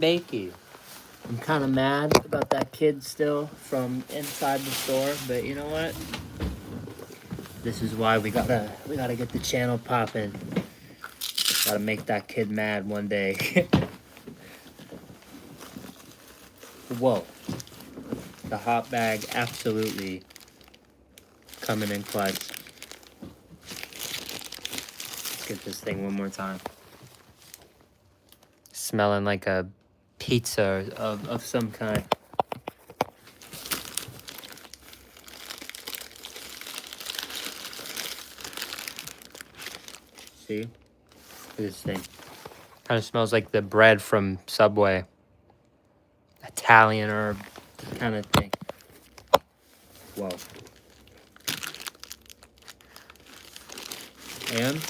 Bakey. I'm kind of mad about that kid still from inside the store, but you know what? This is why we gotta get the channel popping. Gotta make that kid mad one day. Whoa. The hot bag absolutely coming in clutch. Let's get this thing one more time. Smelling like a pizza of some kind. See? Look at this thing. Kind of smells like the bread from Subway. Italian herb kind of thing. Whoa. And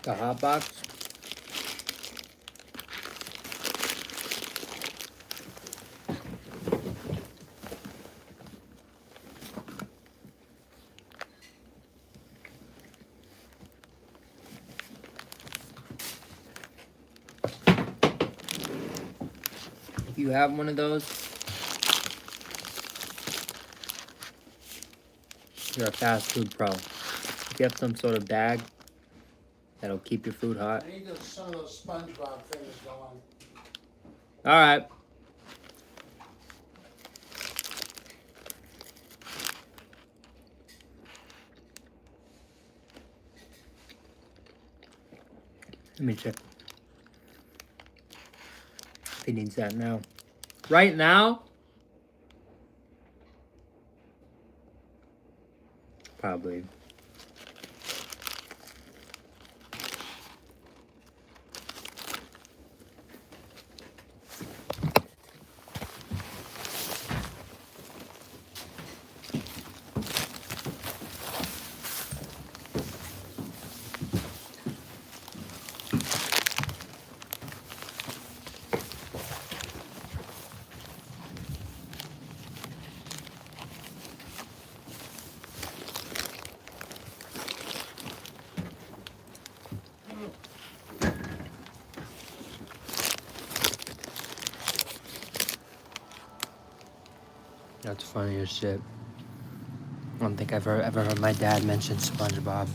the hot box. If you have one of those, you're a fast food pro. If you have some sort of bag that'll keep your food hot. I need some of those SpongeBob things going. All right. Let me check. If he needs that now. Right now? Probably. That's funny as shit. I don't think I've ever heard my dad mention SpongeBob.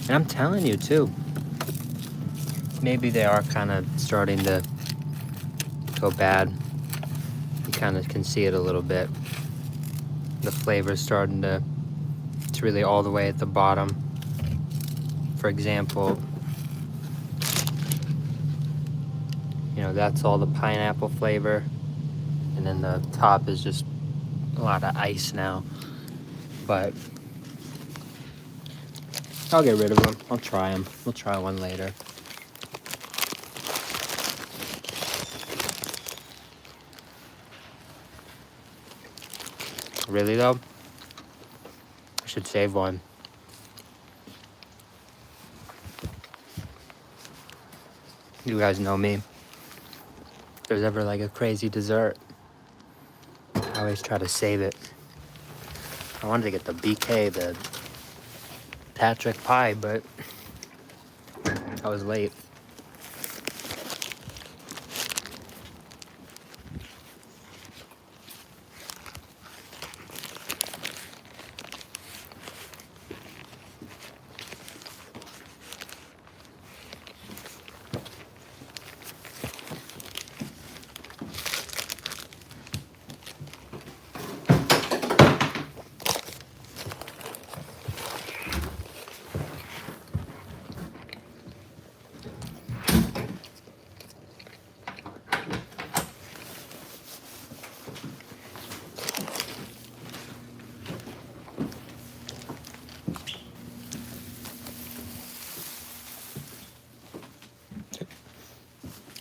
And I'm telling you, too. Maybe they are kind of starting to go bad. You kind of can see it a little bit. The flavor's starting to... It's really all the way at the bottom. For example... You know, that's all the pineapple flavor. And then the top is just a lot of ice now. But I'll get rid of them. I'll try them. We'll try one later. Really, though? I should save one. You guys know me. If there's ever like a crazy dessert, I always try to save it. I wanted to get the BK, the Patrick pie, but I was late.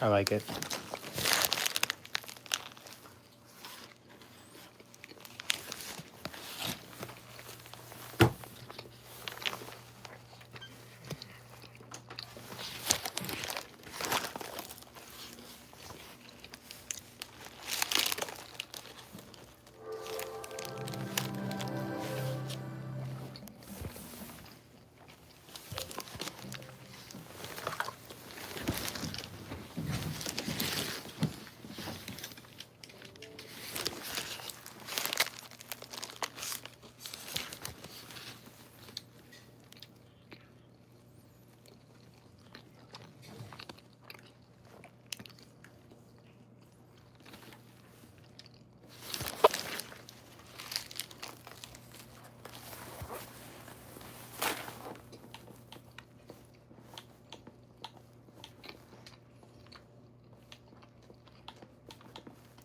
I like it.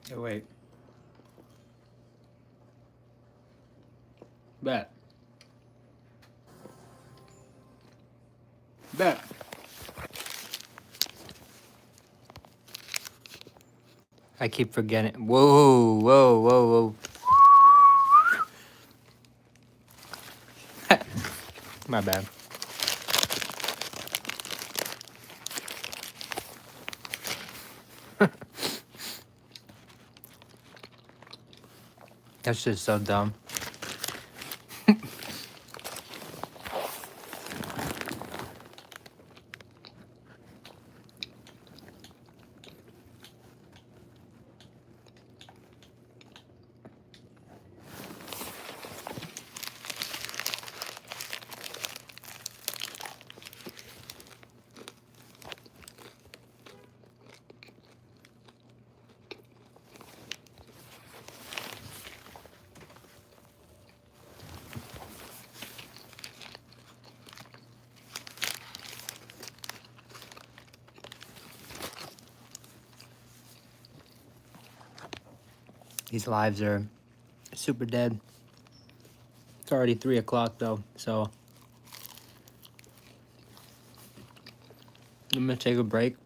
Hey, wait. Bet. Bet. I keep forgetting. Whoa, whoa, whoa, whoa. My bad. That's just so dumb. These lives are super dead. It's already 3 o'clock though, so I'm gonna take a break.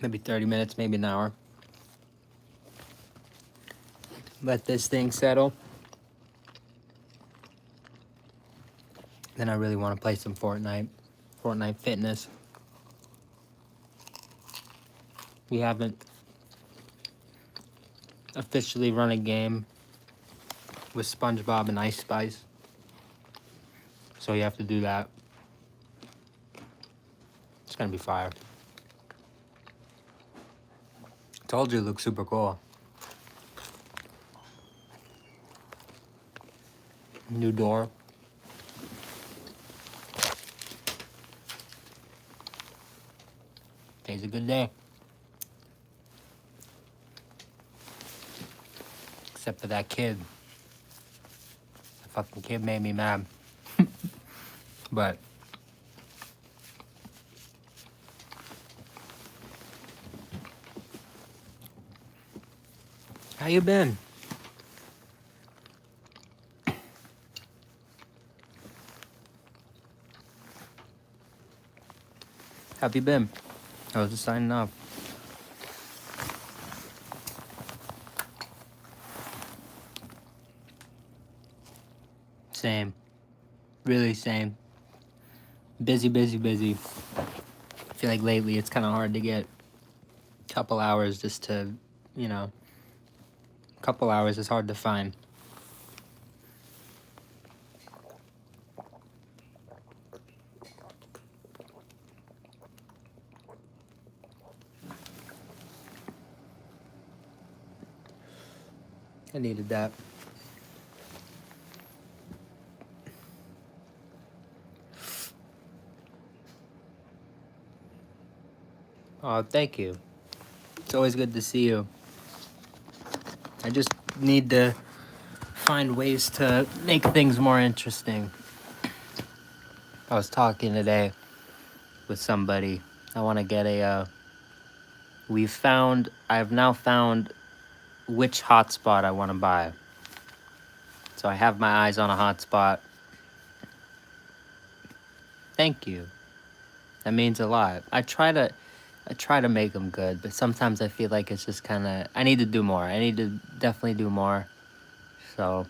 Maybe 30 minutes, maybe an hour. Let this thing settle. Then I really want to play some Fortnite. Fortnite Fitness. We haven't officially run a game with SpongeBob and Ice Spice. So you have to do that. It's gonna be fire. Told you it looks super cool. New door. Today's a good day. Except for that kid. That fucking kid made me mad. But how you been? How have you been? I was just signing off. Same. Really same. Busy, busy, busy. I feel like lately it's kind of hard to get a couple hours just to, you know, a couple hours is hard to find. I needed that. Oh, thank you. It's always good to see you. I just need to find ways to make things more interesting. I was talking today with somebody. I want to get a, I've now found which hotspot I want to buy. So I have my eyes on a hotspot. Thank you. That means a lot. I try to make them good, but sometimes I feel like it's just kind of, I need to do more. I need to definitely do more. So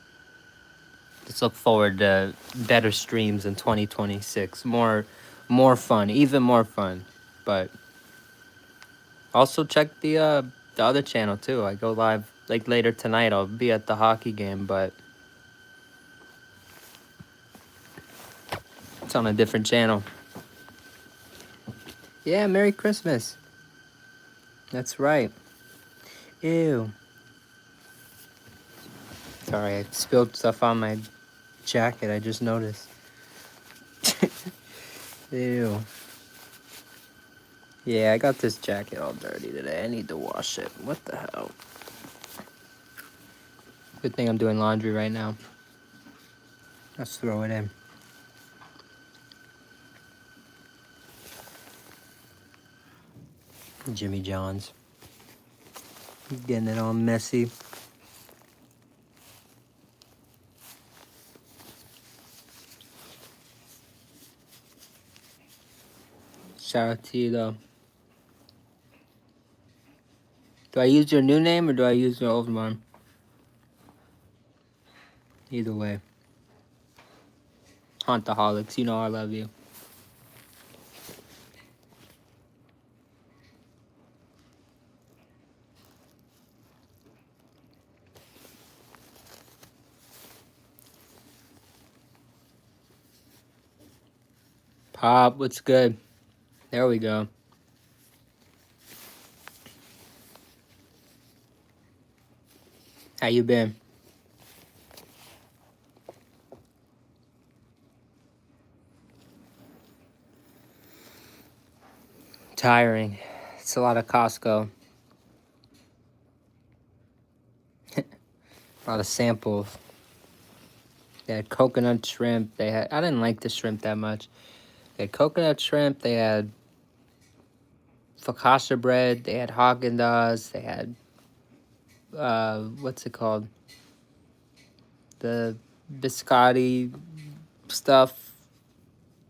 just look forward to better streams in 2026. More fun, even more fun. But also check the other channel too. I go live like later tonight. I'll be at the hockey game, but it's on a different channel. Yeah, Merry Christmas. That's right. Ew. Sorry, I spilled stuff on my jacket. I just noticed. Ew. Yeah, I got this jacket all dirty today. I need to wash it. What the hell? Good thing I'm doing laundry right now. Let's throw it in. Jimmy John's. Getting it all messy. Shout out to you though. Do I use your new name or do I use your old one? Either way. Huntaholics, you know I love you. Pop, what's good? There we go. How you been? Tiring. It's a lot of Costco. A lot of samples. They had coconut shrimp. They had, I didn't like the shrimp that much. They had coconut shrimp. They had focaccia bread. They had Haagen-Dazs. They had, what's it called? The biscotti stuff.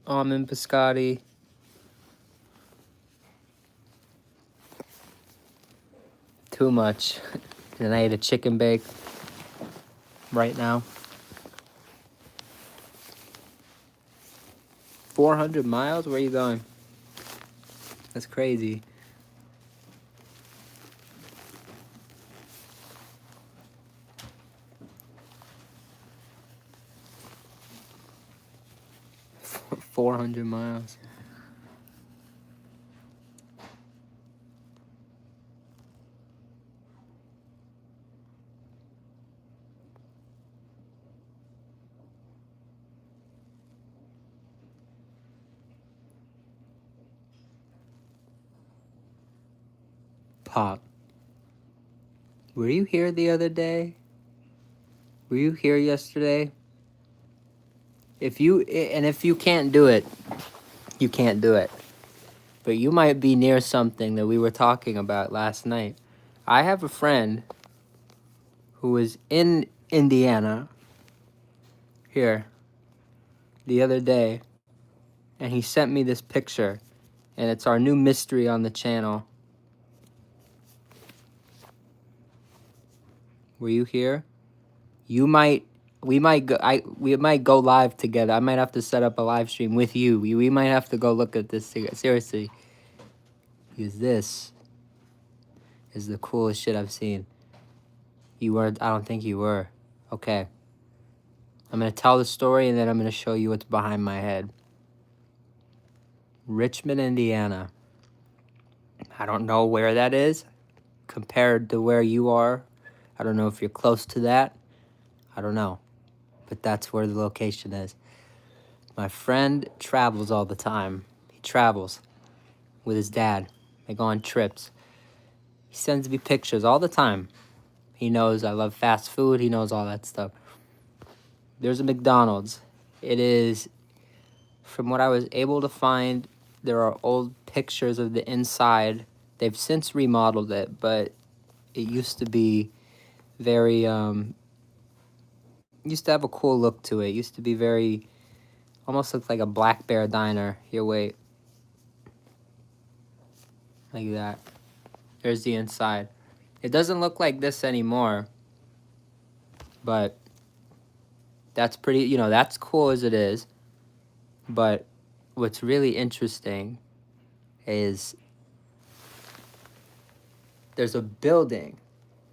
Almond biscotti. Too much. And I ate a chicken bake right now. 400 miles? Where are you going? That's crazy. For 400 miles. Pop. Were you here the other day? Were you here yesterday? If you can't do it, you can't do it. But you might be near something that we were talking about last night. I have a friend who was in Indiana here the other day, and he sent me this picture, and it's our new mystery on the channel. Were you here? We might go live together. I might have to set up a live stream with you. We might have to go look at this seriously. Because this is the coolest shit I've seen. You weren't, I don't think you were. Okay. I'm going to tell the story and then I'm going to show you what's behind my head. Richmond, Indiana. I don't know where that is compared to where you are. I don't know if you're close to that. I don't know. But that's where the location is. My friend travels all the time. He travels with his dad. They go on trips. He sends me pictures all the time. He knows I love fast food. He knows all that stuff. There's a McDonald's. It is, from what I was able to find, there are old pictures of the inside. They've since remodeled it, but it used to be very, used to have a cool look to it. It used to be very, almost looked like a Black Bear diner. Here, wait. Like that. There's the inside. It doesn't look like this anymore, but that's pretty, you know, that's cool as it is. But what's really interesting is there's a building.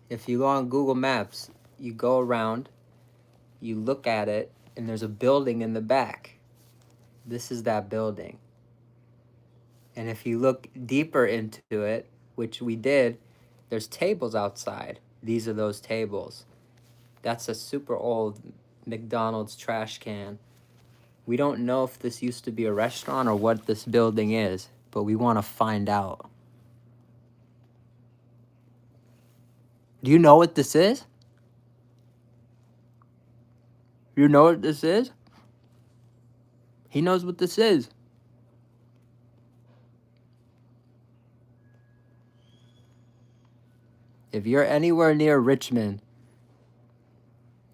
If you go on Google Maps, you go around, you look at it, and there's a building in the back. This is that building. And if you look deeper into it, which we did, there's tables outside. These are those tables. That's a super old McDonald's trash can. We don't know if this used to be a restaurant or what this building is, but we want to find out. Do you know what this is? You know what this is? He knows what this is. If you're anywhere near Richmond,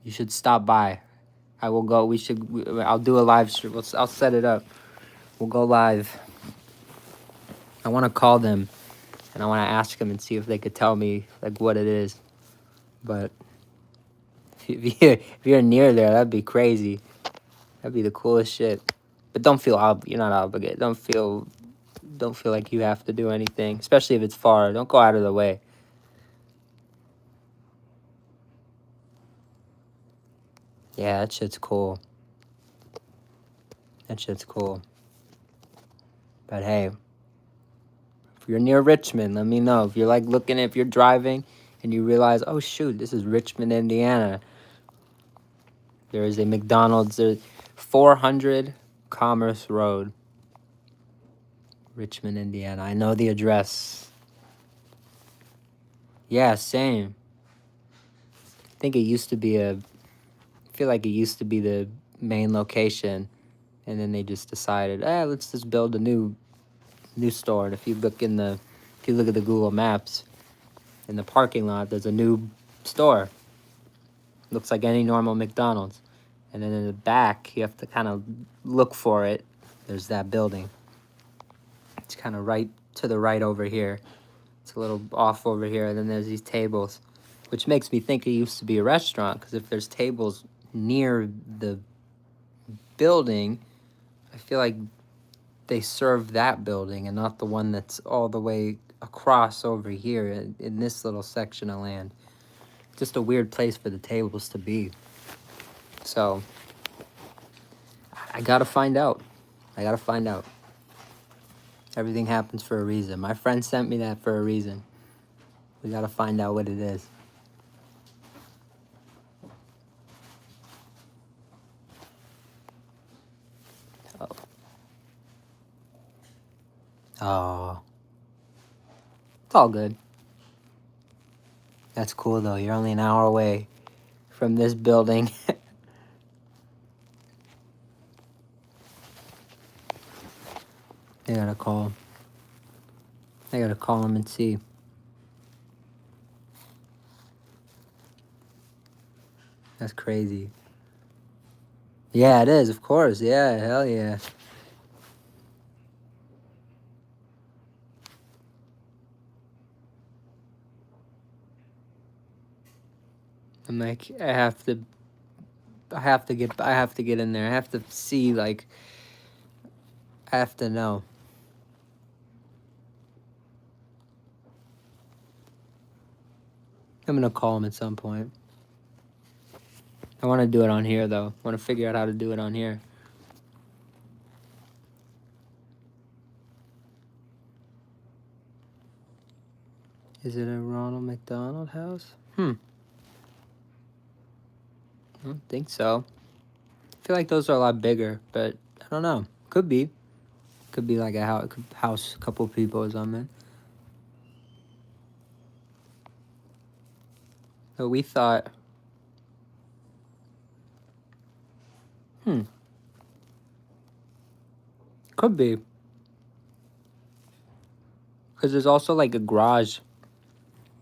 you should stop by. I will go. I'll do a live stream. I'll set it up. We'll go live. I want to call them and I want to ask them and see if they could tell me like what it is. But if you're near there, that'd be crazy. That'd be the coolest shit. But don't feel you're not obligated. Don't feel like you have to do anything, especially if it's far. Don't go out of the way. Yeah, that shit's cool. That shit's cool. But hey, if you're near Richmond, let me know. If you're like looking, if you're driving and you realize, oh shoot, this is Richmond, Indiana. There is a McDonald's. There's 400 Commerce Road, Richmond, Indiana. I know the address. Yeah, same. I think it used to be I feel like it used to be the main location, and then they just decided, let's just build a new store. And if you look at the Google Maps, in the parking lot, there's a new store. Looks like any normal McDonald's. And then in the back, you have to kind of look for it. There's that building. It's kind of right to the right over here. It's a little off over here. And then there's these tables, which makes me think it used to be a restaurant, because if there's tables near the building, I feel like they serve that building and not the one that's all the way across over here in this little section of land. Just a weird place for the tables to be. So I gotta find out. Everything happens for a reason. My friend sent me that for a reason. We gotta find out what it is. Oh. It's all good. That's cool though. You're only an hour away from this building. I gotta call him and see. That's crazy. Yeah, it is, of course. Yeah, hell yeah. I'm like, I have to get in there. I have to see, like, I have to know. I'm gonna call him at some point. I want to do it on here, though. I want to figure out how to do it on here. Is it a Ronald McDonald house? I don't think so. I feel like those are a lot bigger, but I don't know. Could be. Could be like a house, a couple people or something. But we thought, could be. Because there's also like a garage.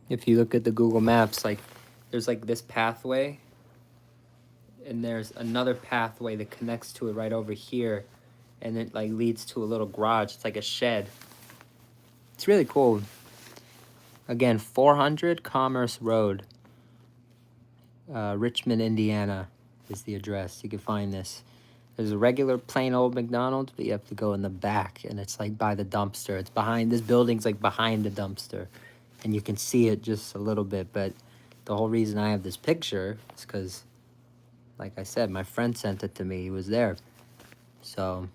If you look at the Google Maps, like there's like this pathway. And there's another pathway that connects to it right over here. And it like leads to a little garage. It's like a shed. It's really cool. Again, 400 Commerce Road. Richmond, Indiana is the address. You can find this. There's a regular plain old McDonald's, but you have to go in the back, and it's like by the dumpster. It's behind, this building's like behind the dumpster, and you can see it just a little bit. But the whole reason I have this picture is because, like I said, my friend sent it to me. He was there. So,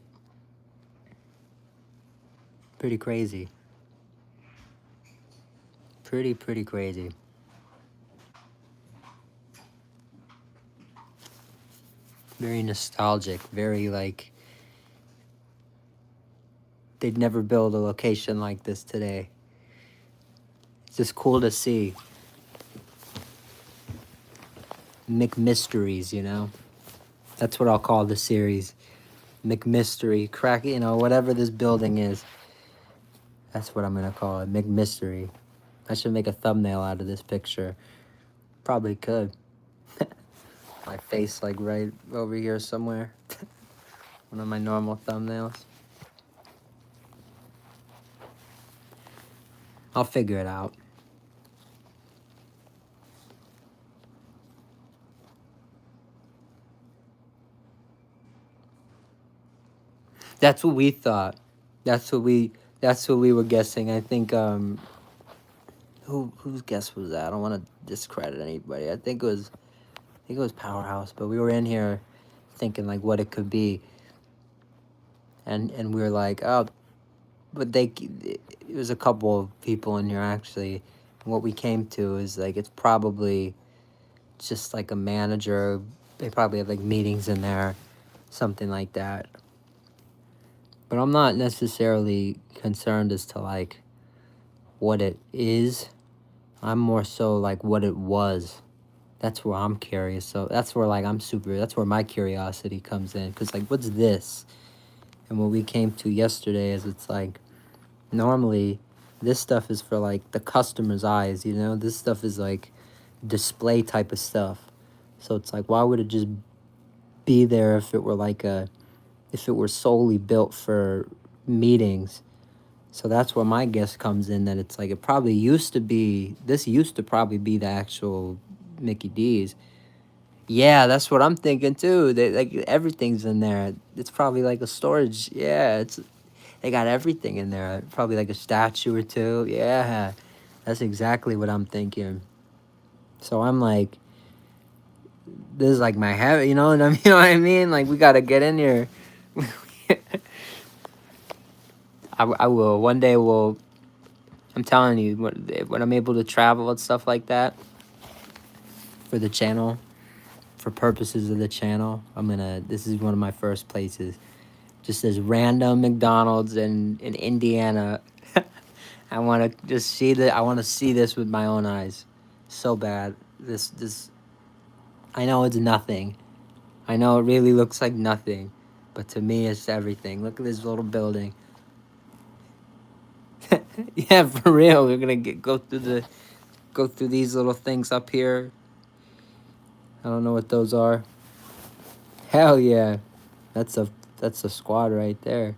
pretty crazy. Pretty crazy. Very nostalgic, very like, they'd never build a location like this today. It's just cool to see. McMysteries, you know? That's what I'll call the series. McMystery. Crack, you know, whatever this building is. That's what I'm gonna call it, McMystery. I should make a thumbnail out of this picture. Probably could. My face like right over here somewhere. One of my normal thumbnails. I'll figure it out. That's what we thought. That's what we were guessing. I think whose guess was that? I don't want to discredit anybody. I think it was Powerhouse, but we were in here thinking like what it could be. And we were like, "Oh, but it was a couple of people in here actually. And what we came to is like it's probably just like a manager. They probably have like meetings in there, something like that. But I'm not necessarily concerned as to like what it is. I'm more so like what it was. That's where I'm curious. So that's where like that's where my curiosity comes in. Cause like what's this? And what we came to yesterday is it's like normally this stuff is for like the customer's eyes, you know? This stuff is like display type of stuff. So it's like why would it just be there if it were solely built for meetings? So that's where my guess comes in, that it's like it probably used to probably be the actual Mickey D's. Yeah, that's what I'm thinking too. Like everything's in there. It's probably like a storage. Yeah, they got everything in there. Probably like a statue or two. Yeah, that's exactly what I'm thinking. So I'm like, this is like my habit, you know what I mean? You know what I mean? Like we gotta get in here. I will. One day we'll. I'm telling you, when I'm able to travel and stuff like that for the channel, for purposes of the channel, this is one of my first places. Just this random McDonald's in Indiana. I want to just I want to see this with my own eyes. So bad. I know it's nothing. I know it really looks like nothing. But to me, it's everything. Look at this little building. Yeah, for real. We're gonna go through these little things up here. I don't know what those are. Hell yeah, that's a squad right there.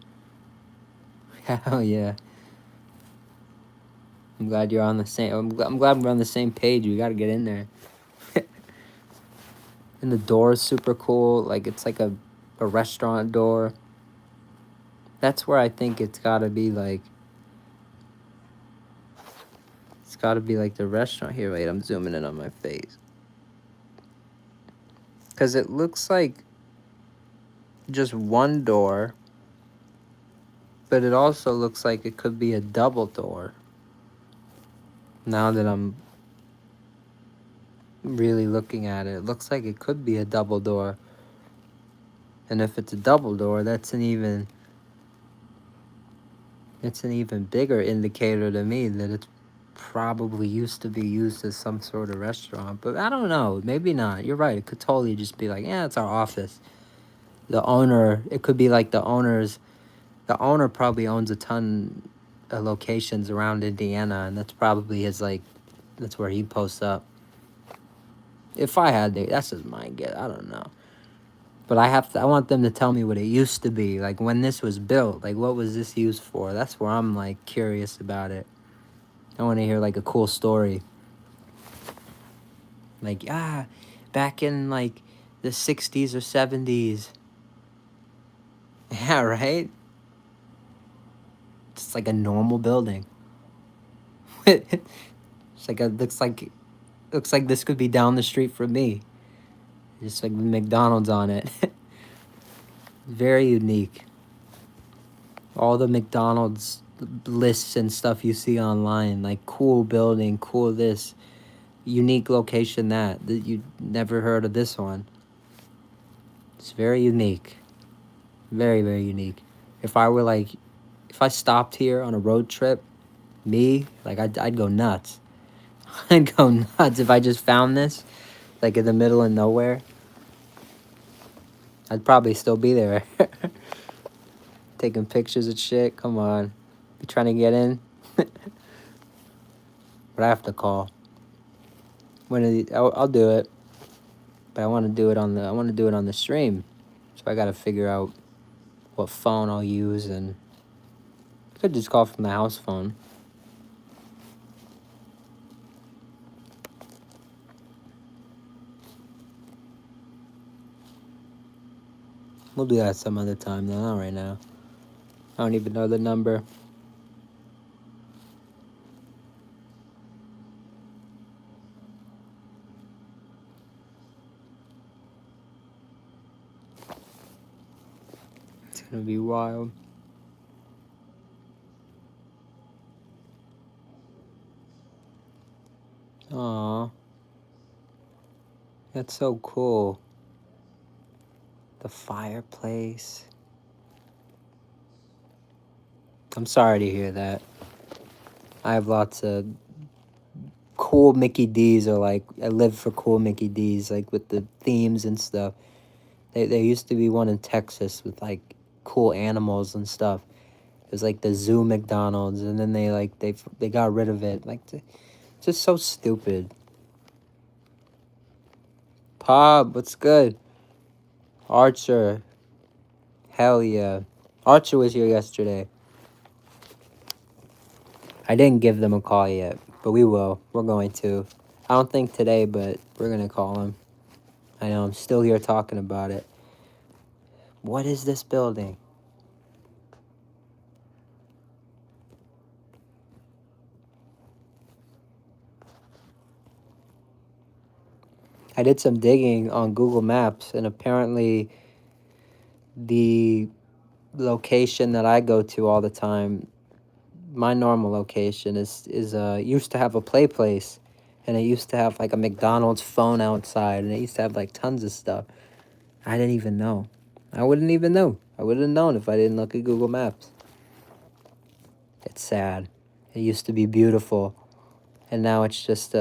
Hell yeah. I'm glad you're on the same. I'm glad we're on the same page. We gotta get in there. And the door is super cool. Like it's like a restaurant door. That's where I think it's gotta be like. It's gotta be like the restaurant here. Wait, I'm zooming in on my face. Cause it looks like just one door, but it also looks like it could be a double door. Now that I'm really looking at it, it looks like it could be a double door. And if it's a double door, that's an even bigger indicator to me that it's probably used to be used as some sort of restaurant. But I don't know, maybe not. You're right, it could totally just be like, yeah, it's our office. The owner, it could be like the owner probably owns a ton of locations around Indiana, and that's probably that's where he posts up. If I had to, that's just my guess. I don't know. But I want them to tell me what it used to be. Like when this was built, like what was this used for? That's where I'm like curious about it. I want to hear like a cool story. Like, back in like the 60s or 70s. Yeah, right? It's like a normal building. It's like looks like this could be down the street from me. Just like the McDonald's on it. Very unique. All the McDonald's lists and stuff you see online, like cool building, cool this, unique location that you never heard of this one. It's very unique. Very, very unique. If I stopped here on a road trip, I'd go nuts. I'd go nuts if I just found this, like in the middle of nowhere. I'd probably still be there. Taking pictures of shit. Come on. You trying to get in? But I have to call. I'll do it. But I want to do it on the stream. So I got to figure out what phone I'll use, and I could just call from the house phone. We'll do that some other time, though, not right now. I don't even know the number. It's gonna be wild. Aw. That's so cool. The fireplace. I'm sorry to hear that. I have lots of cool Mickey D's, or like, I live for cool Mickey D's, like with the themes and stuff. There used to be one in Texas with like cool animals and stuff. It was like the Zoo McDonald's, and then they got rid of it. Like, it's just so stupid. Pop, what's good? Archer. Hell yeah. Archer was here yesterday. I didn't give them a call yet, but we will. We're going to. I don't think today, but we're going to call him. I know, I'm still here talking about it. What is this building? I did some digging on Google Maps, and apparently the location that I go to all the time, my normal location, is used to have a play place, and it used to have like a McDonald's phone outside, and it used to have like tons of stuff. I didn't even know. I wouldn't even know. I wouldn't have known if I didn't look at Google Maps. It's sad. It used to be beautiful, and now it's just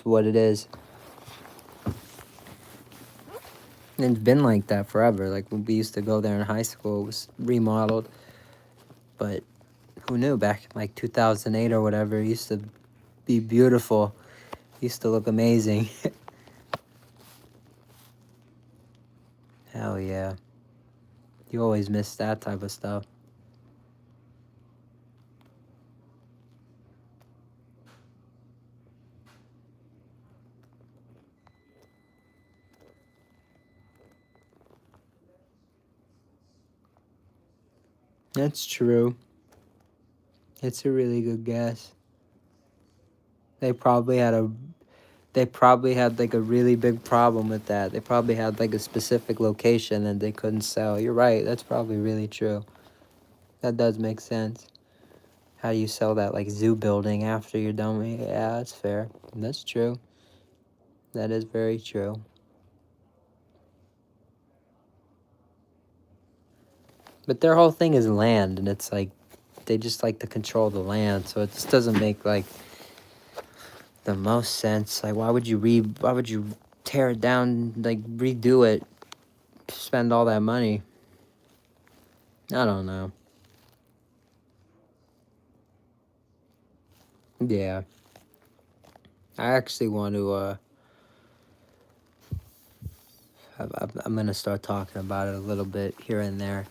what it is. And it's been like that forever. Like, when we used to go there in high school, it was remodeled. But who knew, back in like 2008 or whatever, it used to be beautiful. It used to look amazing. Hell yeah. You always miss that type of stuff. That's true. It's a really good guess. They probably had like a really big problem with that. They probably had like a specific location that they couldn't sell. You're right. That's probably really true. That does make sense. How do you sell that like zoo building after you're done with it? Yeah, that's fair. That's true. That is very true. But their whole thing is land, and it's like they just like to control the land, so it just doesn't make like the most sense. Like, why would you tear it down, like redo it, spend all that money? I don't know. Yeah. I actually want to I'm gonna start talking about it a little bit here and there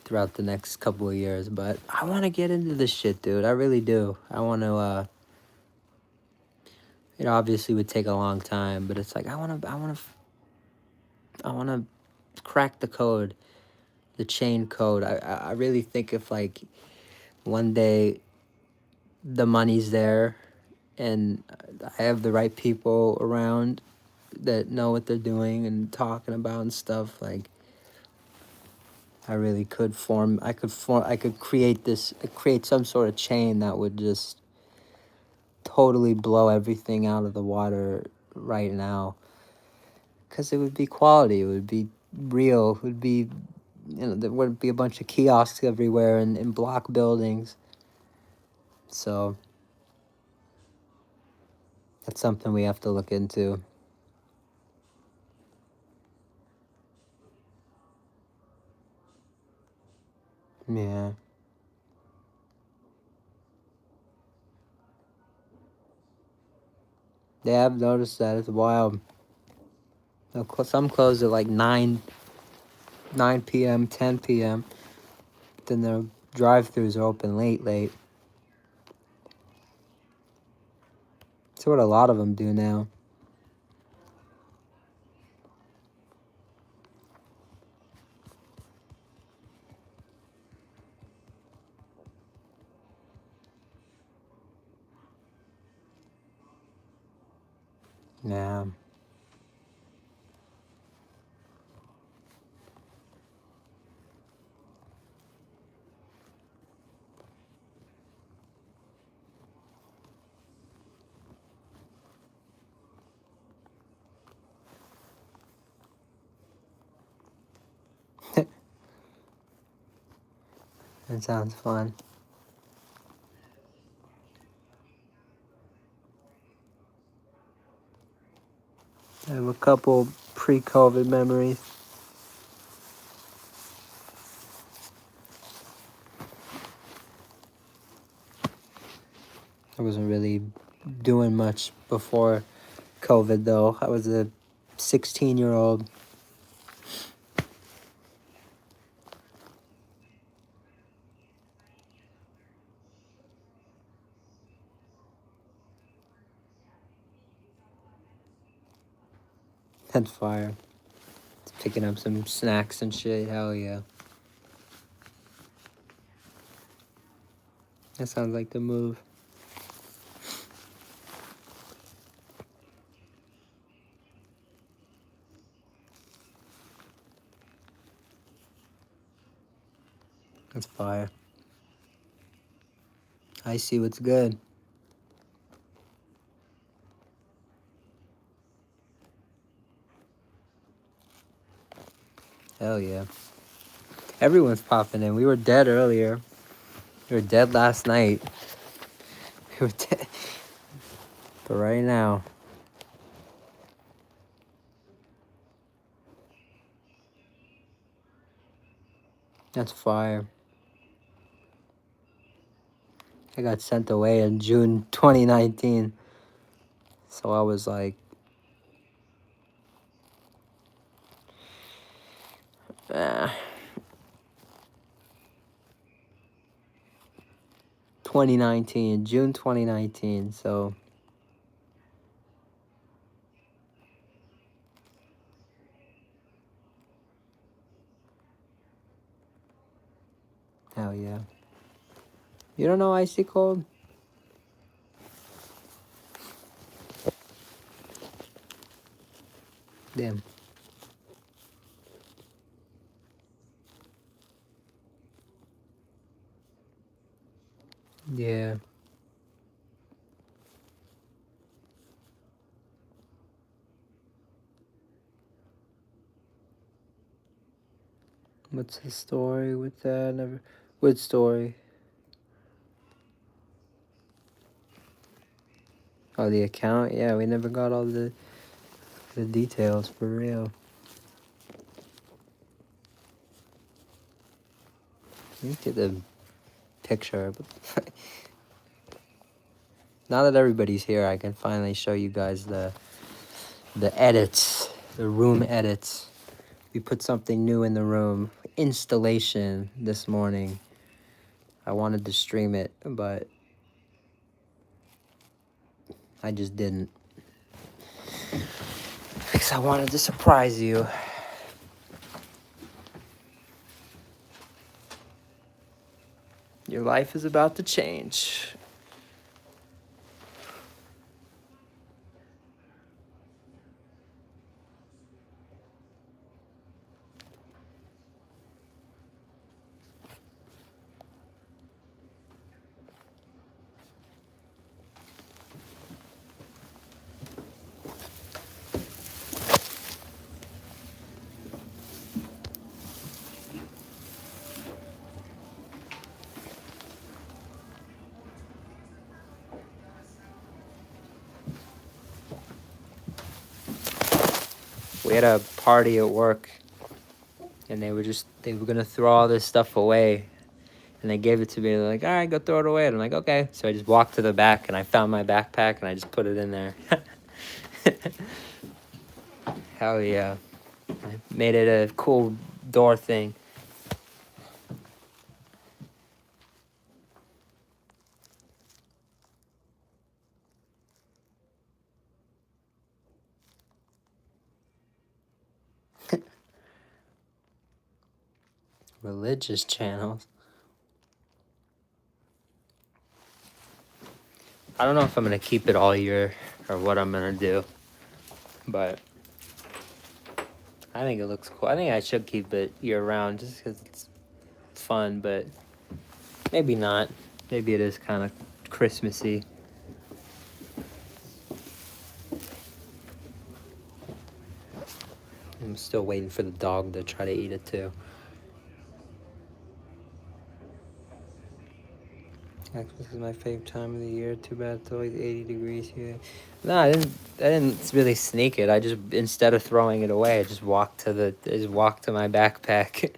throughout the next couple of years, but I want to get into this shit, dude. I really do. I want to it obviously would take a long time, but it's like I want to crack the code, the chain code. I really think if like one day the money's there and I have the right people around that know what they're doing and talking about and stuff, like I really could create some sort of chain that would just totally blow everything out of the water right now. Because it would be quality, it would be real, it would be, there wouldn't be a bunch of kiosks everywhere and block buildings. So that's something we have to look into. Yeah. Yeah, I've noticed that. It's wild. Some close at like 9 p.m., 10 p.m. Then their drive-thrus are open late. That's what a lot of them do now. Yeah. That sounds fun. I have a couple pre-COVID memories. I wasn't really doing much before COVID, though. I was a 16-year-old. That's fire. Picking up some snacks and shit. Hell yeah. That sounds like the move. That's fire. I see what's good. Hell yeah. Everyone's popping in. We were dead earlier. We were dead last night. We were dead. But right now. That's fire. I got sent away in June 2019. So I was like, 2019, June 2019. So hell yeah. You don't know Icy Cold? Damn. Yeah. What's the story with that? Never. What story? Oh, the account? Yeah, we never got all the details for real. Let me get the picture. Now that everybody's here, I can finally show you guys the edits, the room edits. We put something new in the room. Installation this morning. I wanted to stream it, but I just didn't. Because I wanted to surprise you. Your life is about to change. We had a party at work, and they were gonna throw all this stuff away, and they gave it to me. They're like, all right, go throw it away. And I'm like, okay. So I just walked to the back, and I found my backpack, and I just put it in there. Hell yeah. I made it a cool door thing. Religious channels. I don't know if I'm gonna keep it all year or what I'm gonna do, but I think it looks cool. I think I should keep it year round just because it's fun, but maybe not. Maybe it is kind of Christmassy. I'm still waiting for the dog to try to eat it too. This is my favorite time of the year. Too bad it's always 80 degrees here. No, I didn't really sneak it. I just, instead of throwing it away, I just walked to my backpack.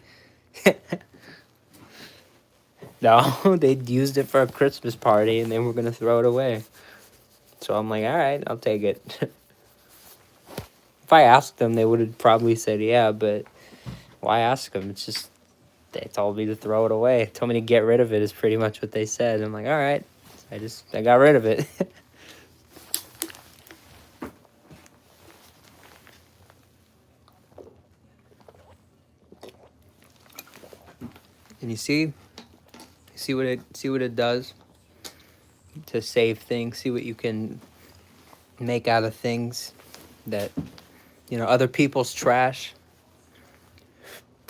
No, they'd used it for a Christmas party and they were gonna throw it away. So I'm like, all right, I'll take it. If I asked them, they would have probably said yeah, but why ask them? It's just, they told me to throw it away. Told me to get rid of it is pretty much what they said. I'm like, all right. I got rid of it. And you see what it does to save things. See what you can make out of things that, other people's trash.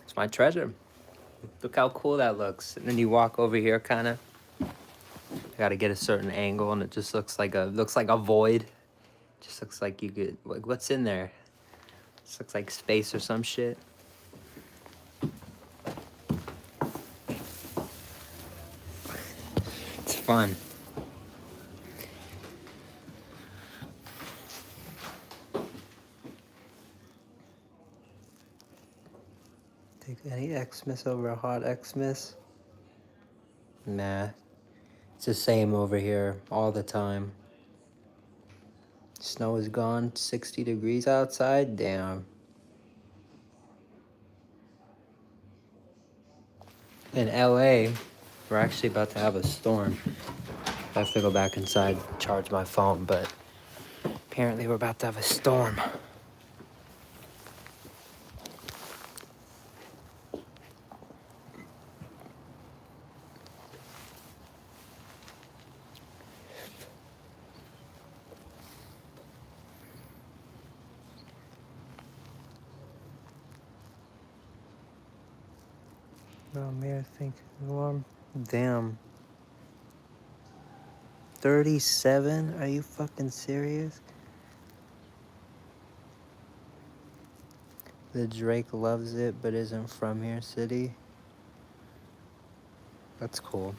It's my treasure. Look how cool that looks. And then you walk over here, kind of. I got to get a certain angle, and it just looks like a void. Just looks like you could, like, what's in there? This looks like space or some shit. It's fun. Take any Xmas over a hot Xmas? Nah. It's the same over here all the time. Snow is gone. 60 degrees outside. Damn. In LA, we're actually about to have a storm. I have to go back inside, charge my phone, but apparently we're about to have a storm. Oh, man, I think warm. Damn. 37? Are you fucking serious? The Drake loves it, but isn't from here city. That's cool.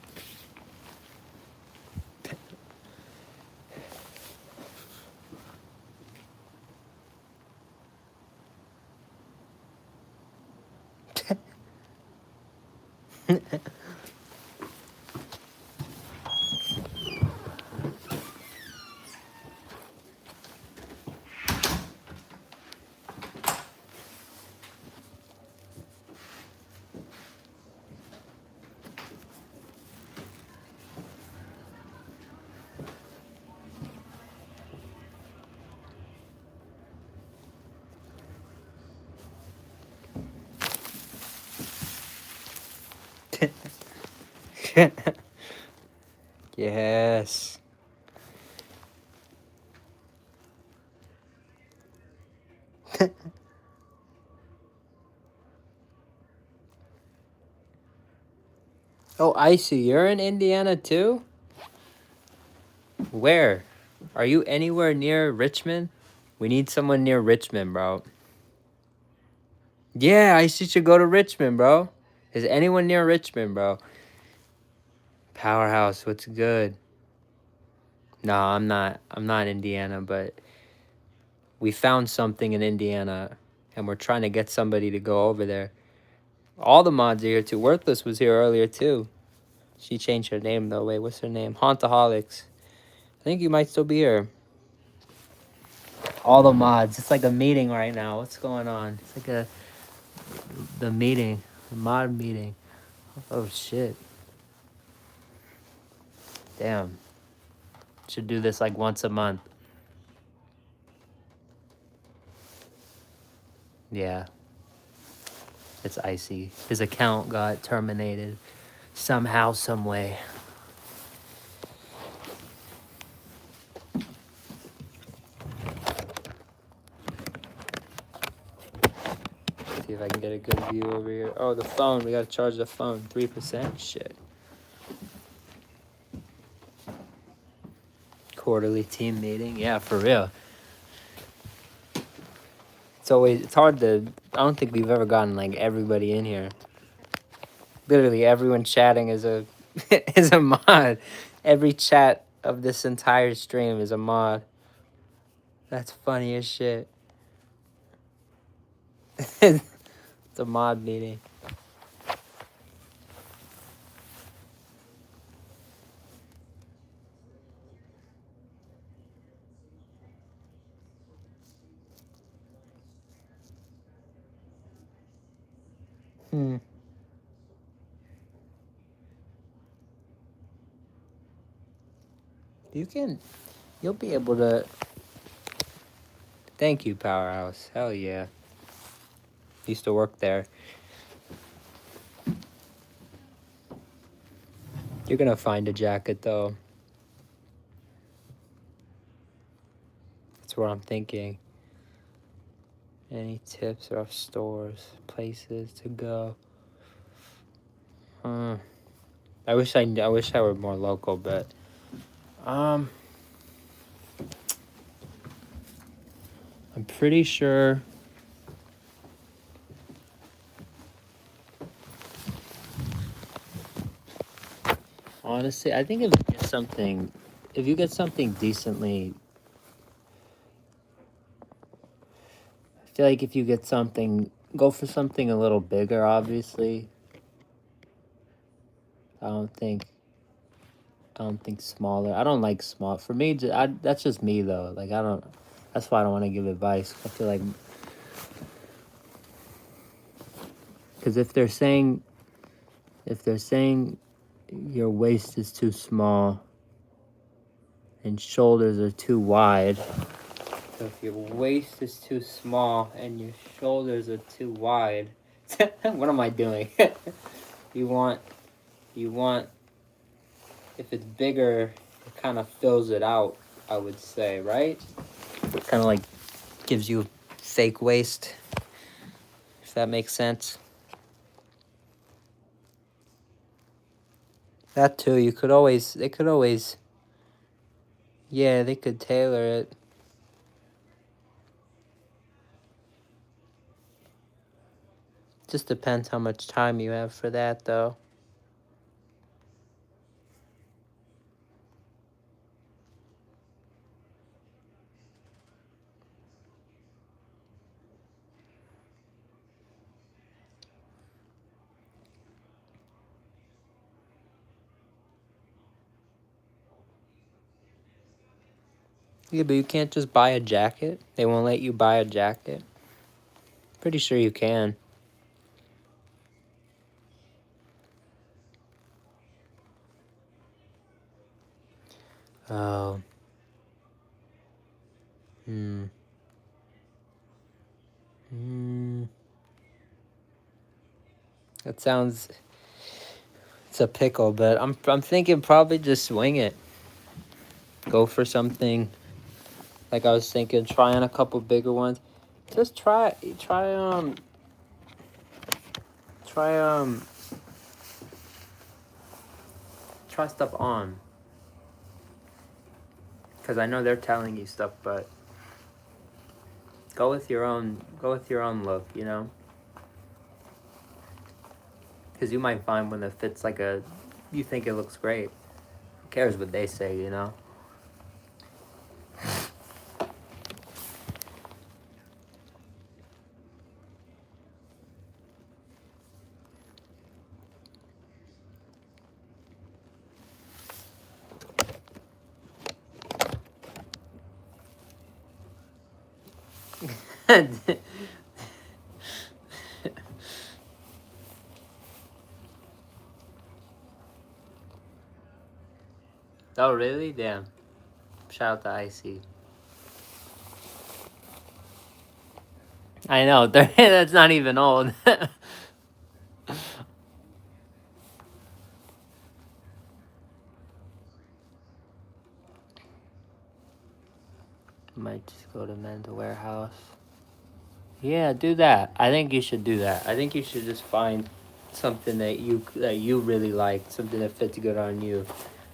Yes. Oh, Icy, you're in Indiana too? Where? Are you anywhere near Richmond? We need someone near Richmond, bro. Yeah, Icy should go to Richmond, bro. Is anyone near Richmond, bro? Powerhouse, what's good? No, I'm not. I'm not Indiana, but we found something in Indiana, and we're trying to get somebody to go over there. All the mods are here too. Worthless was here earlier too. She changed her name though. Wait, what's her name? Hauntaholics. I think you might still be here. all the mods. It's like a meeting right now. What's going on? It's like the meeting, the mod meeting. Oh shit. Damn. Should do this like once a month. Yeah. It's icy. His account got terminated somehow, some way. See if I can get a good view over here. Oh, the phone. We gotta charge the phone. 3%? Shit. Quarterly team meeting. Yeah, for real. It's hard to, I don't think we've ever gotten like everybody in here. Literally everyone chatting is a is a mod. Every chat of this entire stream is a mod. That's funny as shit. It's a mod meeting. You'll be able to. Thank you, Powerhouse. Hell yeah. Used to work there. You're gonna find a jacket though. That's what I'm thinking. Any tips or stores, places to go? I wish I were more local, but I'm pretty sure. Honestly, I think if you get something decently, I feel like if you get something, go for something a little bigger. Obviously, I don't think smaller. I don't like small. For me, that's just me though. Like I don't. That's why I don't want to give advice. I feel like because if they're saying your waist is too small and shoulders are too wide. So if your waist is too small and your shoulders are too wide, what am I doing? you want if it's bigger, it kind of fills it out, I would say, right? Kind of like gives you fake waist, if that makes sense. That too, they could always, yeah, they could tailor it. Just depends how much time you have for that, though. Yeah, but you can't just buy a jacket. They won't let you buy a jacket. Pretty sure you can. Oh. That sounds. It's a pickle, but I'm thinking probably just swing it. Go for something. Like I was thinking, try on a couple bigger ones. Just try stuff on. Cause I know they're telling you stuff, but go with your own look, you know. Cause you might find one that fits you think it looks great. Who cares what they say, you know? Oh, really? Damn. Shout out to Icy. I know. That's not even old. Might just go to Men's Warehouse. Yeah, do that. I think you should do that. I think you should just find something that you really like, something that fits good on you.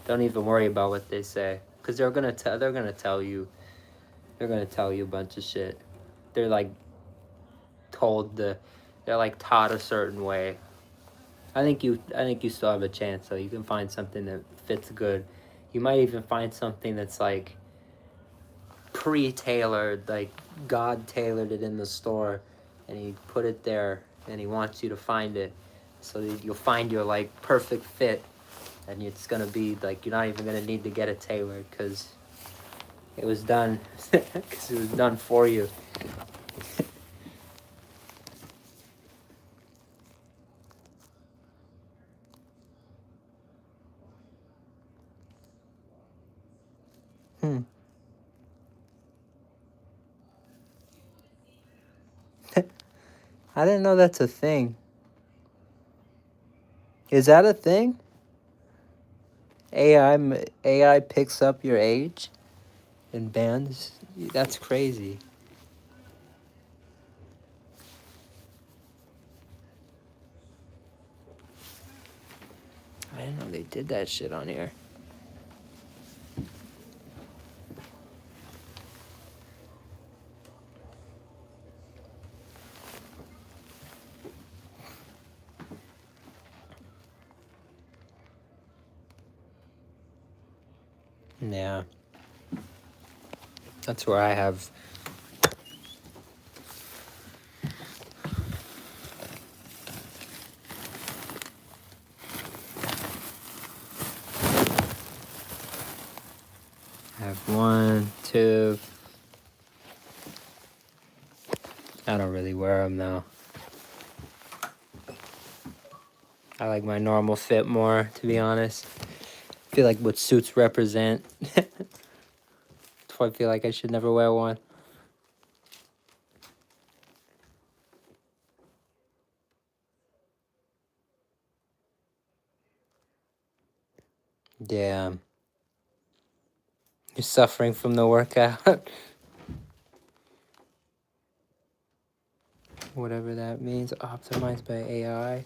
Don't even worry about what they say, cause they're gonna tell you a bunch of shit. They're like told they're like taught a certain way. I think you still have a chance, so you can find something that fits good. You might even find something that's like pre-tailored, like God tailored it in the store, and he put it there, and he wants you to find it, so that you'll find your like perfect fit, and it's gonna be like you're not even gonna need to get it tailored because it was done, because it was done for you. Hmm. I didn't know that's a thing. Is that a thing? AI picks up your age in bands. That's crazy. I didn't know they did that shit on here. Yeah, that's where I have one, two. I don't really wear them though. I like my normal fit more, to be honest. I feel like what suits represent. That's why I feel like I should never wear one. Yeah. You're suffering from the workout. Whatever that means. Optimized by AI.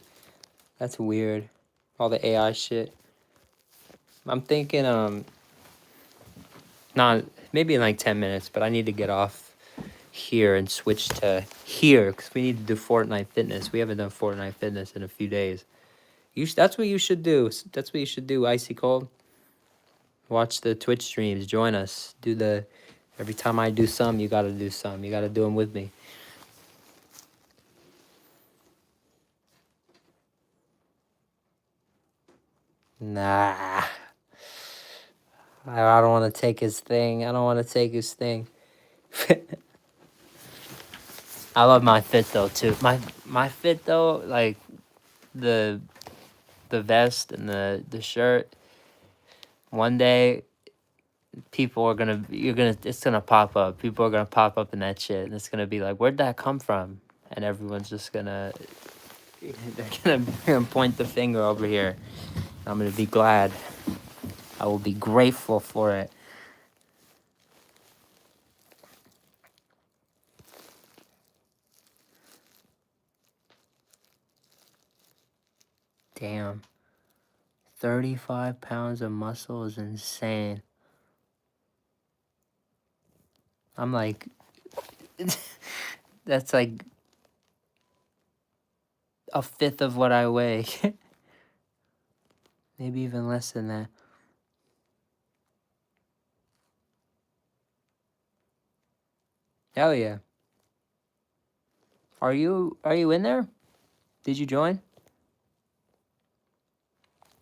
That's weird. All the AI shit. I'm thinking, not maybe in like 10 minutes, but I need to get off here and switch to here because we need to do Fortnite Fitness. We haven't done Fortnite Fitness in a few days. That's what you should do. That's what you should do, Icy Cold. Watch the Twitch streams. Join us. Every time I do some, you gotta do some. You gotta do them with me. Nah. I don't want to take his thing. I don't want to take his thing. I love my fit though too. My fit though, like the the vest and the shirt. One day, it's gonna pop up. People are gonna pop up in that shit, and it's gonna be like, where'd that come from? And everyone's just they're gonna point the finger over here. I'm gonna be glad. I will be grateful for it. Damn. 35 pounds of muscle is insane. I'm like, that's like a fifth of what I weigh. Maybe even less than that. Hell yeah. Are you in there? Did you join?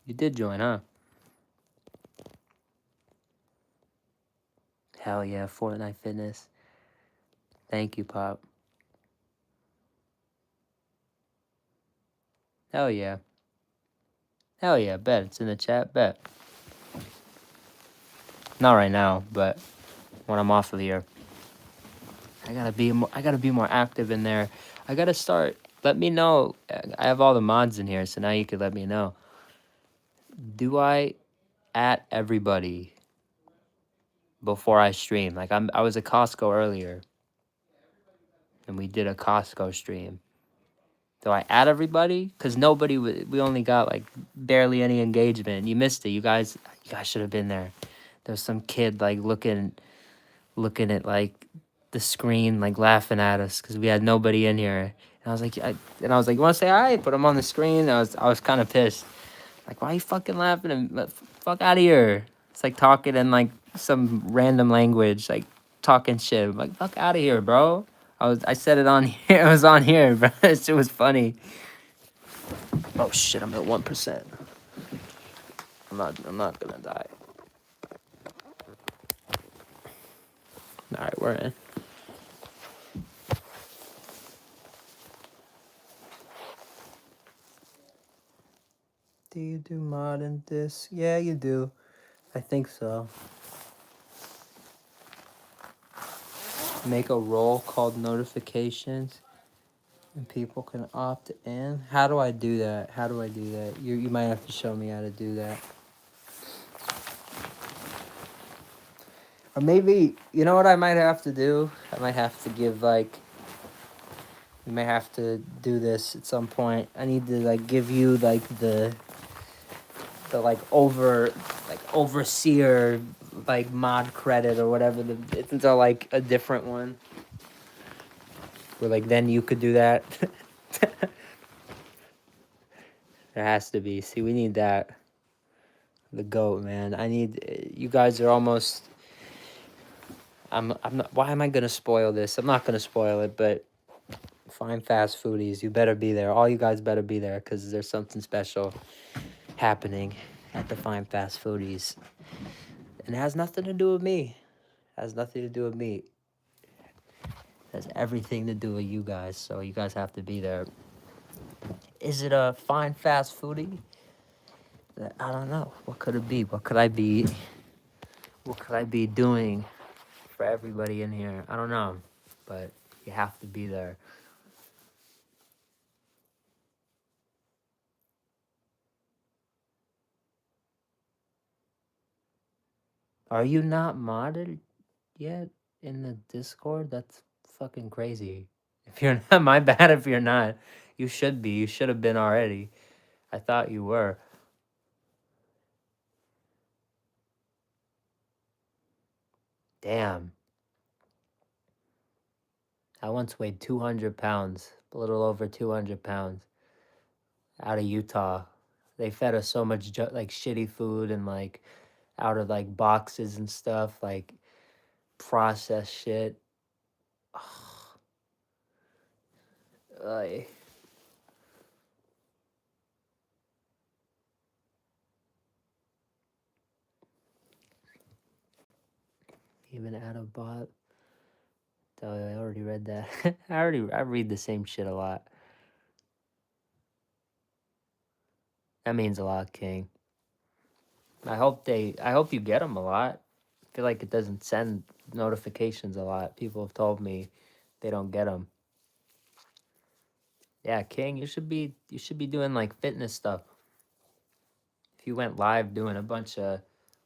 You did join, huh? Hell yeah, Fortnite Fitness. Thank you, Pop. Hell yeah. Hell yeah, bet. It's in the chat, bet. Not right now, but when I'm off of here. I gotta be more active in there. I gotta start. Let me know. I have all the mods in here, so now you could let me know. Do I at everybody before I stream? Like I was at Costco earlier, and we did a Costco stream. Do I add everybody? Cause nobody. We only got like barely any engagement. You missed it. You guys should have been there. There's some kid like looking at like the screen, like laughing at us because we had nobody in here. And I was like, you want to say hi? Put him on the screen. I was kind of pissed. Like, why are you fucking laughing? Fuck out of here. It's like talking in like some random language, like talking shit. I'm like, fuck out of here, bro. I said it on here. It was on here, bro. That shit was funny. Oh shit, I'm at 1%. I'm not gonna die. All right, we're in. Do you do mod in this? Yeah, you do. I think so. Make a role called notifications and people can opt in. How do I do that? You might have to show me how to do that. Or maybe, you know what I might have to do? I might have to give like, we may have to do this at some point. I need to like give you like the like overseer like mod credit or whatever. It's like a different one. Where like then you could do that. There has to be. See, we need that. The goat, man. I need. You guys are almost. I'm not. Why am I gonna spoil this? I'm not gonna spoil it, but Fine Fast Foodies, you better be there. All you guys better be there because there's something special happening at the Fine Fast Foodies, and it has nothing to do with me. It has nothing to do with me. It has everything to do with you guys. So you guys have to be there. Is it a Fine Fast Foodie? I don't know. What could it be? What could I be? What could I be doing for everybody in here? I don't know, but you have to be there. Are you not modded yet in the Discord? That's fucking crazy. If you're not, my bad if you're not. You should be. You should have been already. I thought you were. Damn. I once weighed 200 pounds, a little over 200 pounds, out of Utah. They fed us so much like shitty food and like out of like boxes and stuff, like processed shit. Ugh. Even out of bot. Oh, I already read that. I read the same shit a lot. That means a lot, King. I hope you get them a lot. I feel like it doesn't send notifications a lot. People have told me they don't get them. Yeah, King, you should be doing like fitness stuff. If you went live doing a bunch of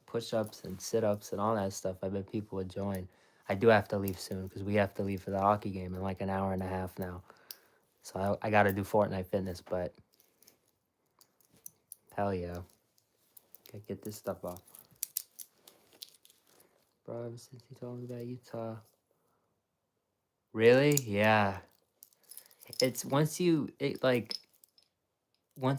push-ups and sit-ups and all that stuff, I bet people would join. I do have to leave soon because we have to leave for the hockey game in like an hour and a half now. So I got to do Fortnite fitness, but hell yeah. Gotta get this stuff off. Bro, ever since you told me about Utah. Really? Yeah. It's once you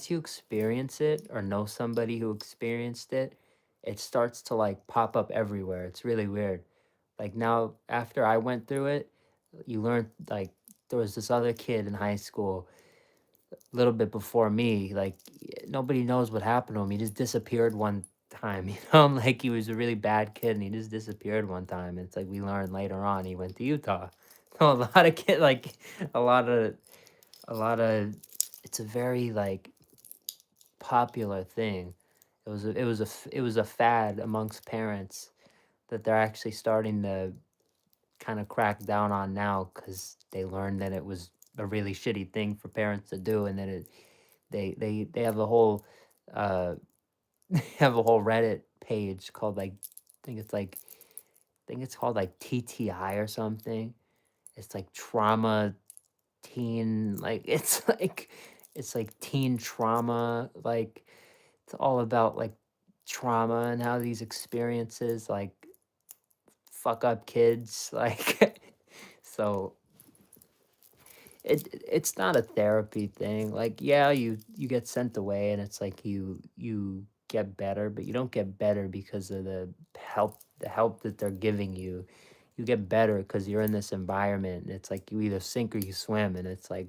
experience it or know somebody who experienced it, it starts to like pop up everywhere. It's really weird. Like now after I went through it, you learn like there was this other kid in high school a little bit before me, like nobody knows what happened to him. He just disappeared one time, you know, like he was a really bad kid and he just disappeared one time. And it's like we learned later on he went to Utah. A lot of kid like a lot of a lot of it's a very like popular thing. It was a fad amongst parents that they're actually starting to kind of crack down on now because they learned that it was a really shitty thing for parents to do, and that they have a whole uh they have a whole Reddit page called like I think it's called like TTI or something. It's like trauma teen like it's like teen trauma, like it's all about like trauma and how these experiences like fuck up kids like so it's not a therapy thing. Like, yeah, you get sent away and it's like you get better, but you don't get better because of the help that they're giving you. You get better because you're in this environment and it's like you either sink or you swim, and it's like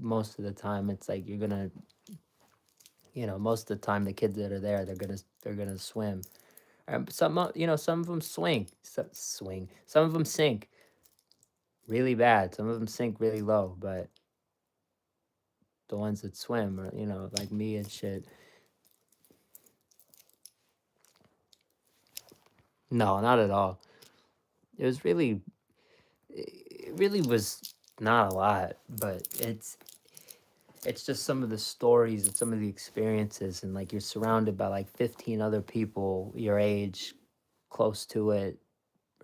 most of the time it's like you're gonna most of the time the kids that are there they're gonna swim. Some of them swing, some of them sink really bad, some of them sink really low, but the ones that swim are, like me and shit. No, not at all. It was really, it really was not a lot, but it's just some of the stories and some of the experiences, and like you're surrounded by like 15 other people your age, close to it,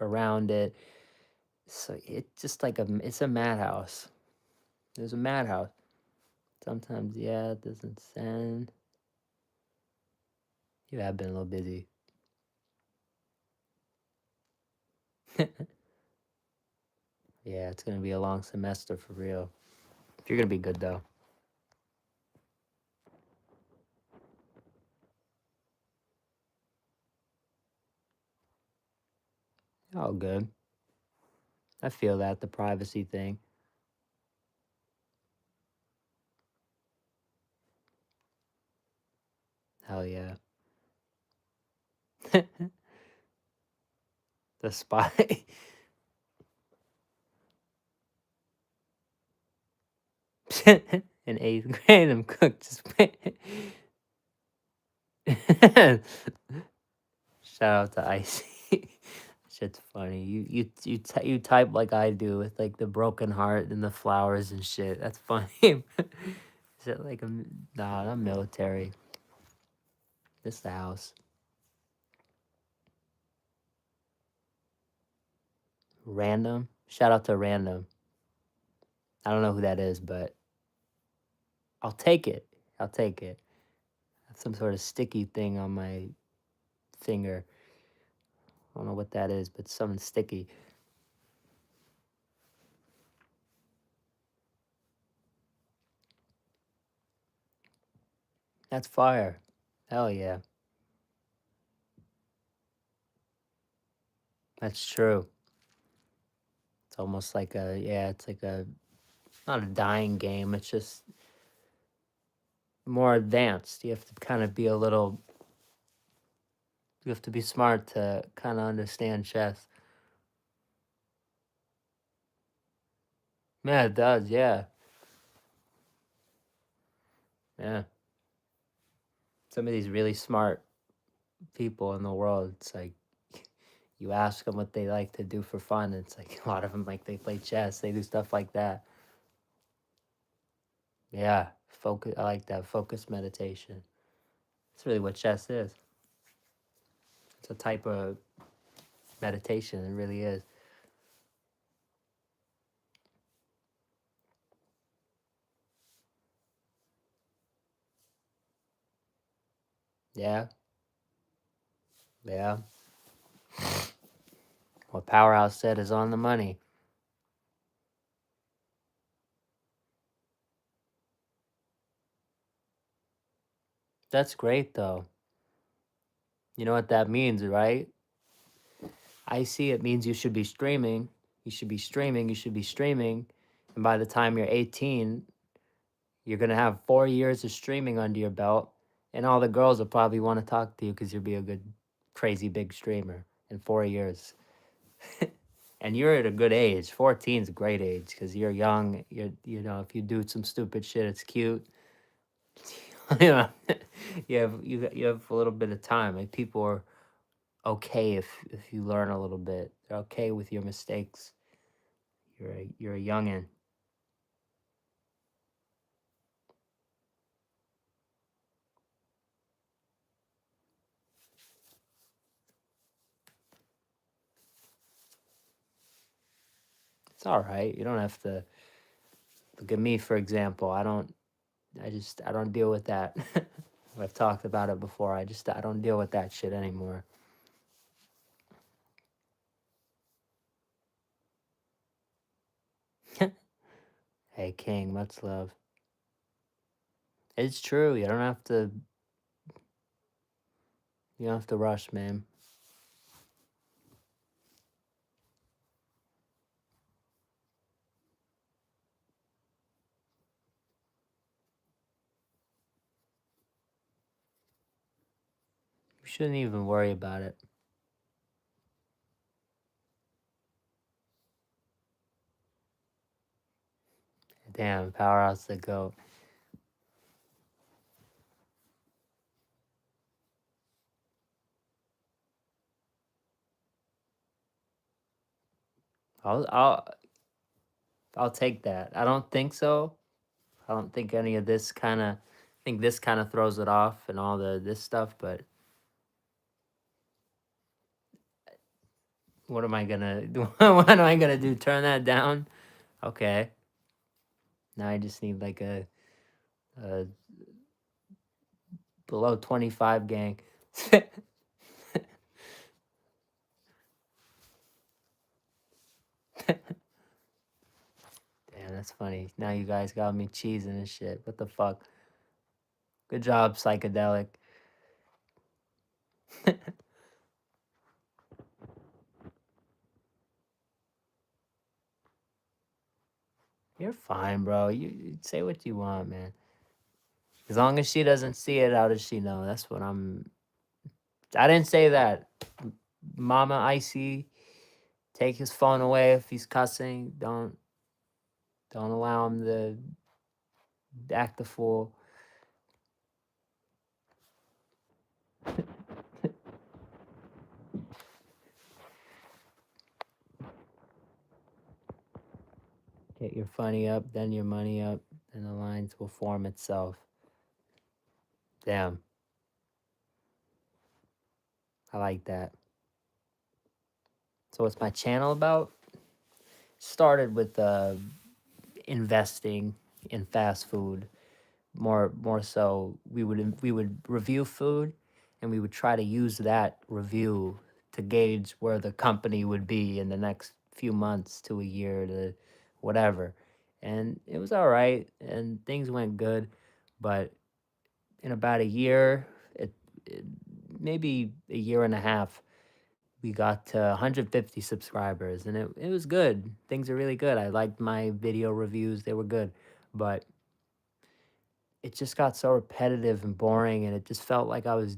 around it. So it's just like it's a madhouse. There's a madhouse. Sometimes, yeah, it doesn't send. You have been a little busy. Yeah, it's gonna be a long semester for real. You're gonna be good though. All good. I feel that the privacy thing. Hell yeah. The spy. In eighth grade, I'm cooked. Shout out to Icy. Shit's funny. You type like I do with like the broken heart and the flowers and shit. That's funny. Is it like nah? Not military. Just the house. Random. Shout out to Random. I don't know who that is, but I'll take it. I'll take it. Some sort of sticky thing on my finger. I don't know what that is, but something sticky. That's fire. Hell yeah. That's true. It's almost like it's like not a dying game. It's just more advanced. You have to kind of be you have to be smart to kind of understand chess. Yeah, it does. Yeah. Yeah. Some of these really smart people in the world, it's like you ask them what they like to do for fun. It's like a lot of them like they play chess, they do stuff like that. Yeah, focus. I like that focus meditation. That's really what chess is. It's a type of meditation. It really is. Yeah, yeah. What Powerhouse said is on the money. That's great though. You know what that means, right? I see it means you should be streaming. You should be streaming. You should be streaming. And by the time you're 18, you're going to have 4 years of streaming under your belt. And all the girls will probably want to talk to you because you'll be a good, crazy big streamer in 4 years. And you're at a good age. 14 is a great age because you're young. You know, if you do some stupid shit, it's cute. You know, you have a little bit of time. Like people are okay if you learn a little bit. They're okay with your mistakes. You're a youngin'. It's all right. You don't have to look at me, for example. I don't deal with that. I've talked about it before. I don't deal with that shit anymore. Hey King, much love. It's true. You don't have to rush, man. You shouldn't even worry about it. Damn, powerhouse the goat. I'll I'll I'll take that. I don't think so. I don't think any of this kind of. I think this kind of throws it off and all the this stuff. But what am I gonna do? What am I gonna do? Turn that down? Okay. Now I just need like a below 25 gang. Damn, that's funny. Now you guys got me cheesing and shit. What the fuck? Good job, psychedelic. You're fine, bro. You say what you want, man. As long as she doesn't see it, how does she know? That's what I'm. I didn't say that. Mama Icy, take his phone away if he's cussing. Don't allow him to act the fool. Get your funny up, then your money up, and the lines will form itself. Damn, I like that. So what's my channel about? Started with investing in fast food. More so, we would review food, and we would try to use that review to gauge where the company would be in the next few months to a year to whatever. And it was all right, and things went good, but in about a year, it maybe a year and a half, we got to 150 subscribers, and it was good. Things are really good. I liked my video reviews, they were good. But it just got so repetitive and boring, and it just felt like I was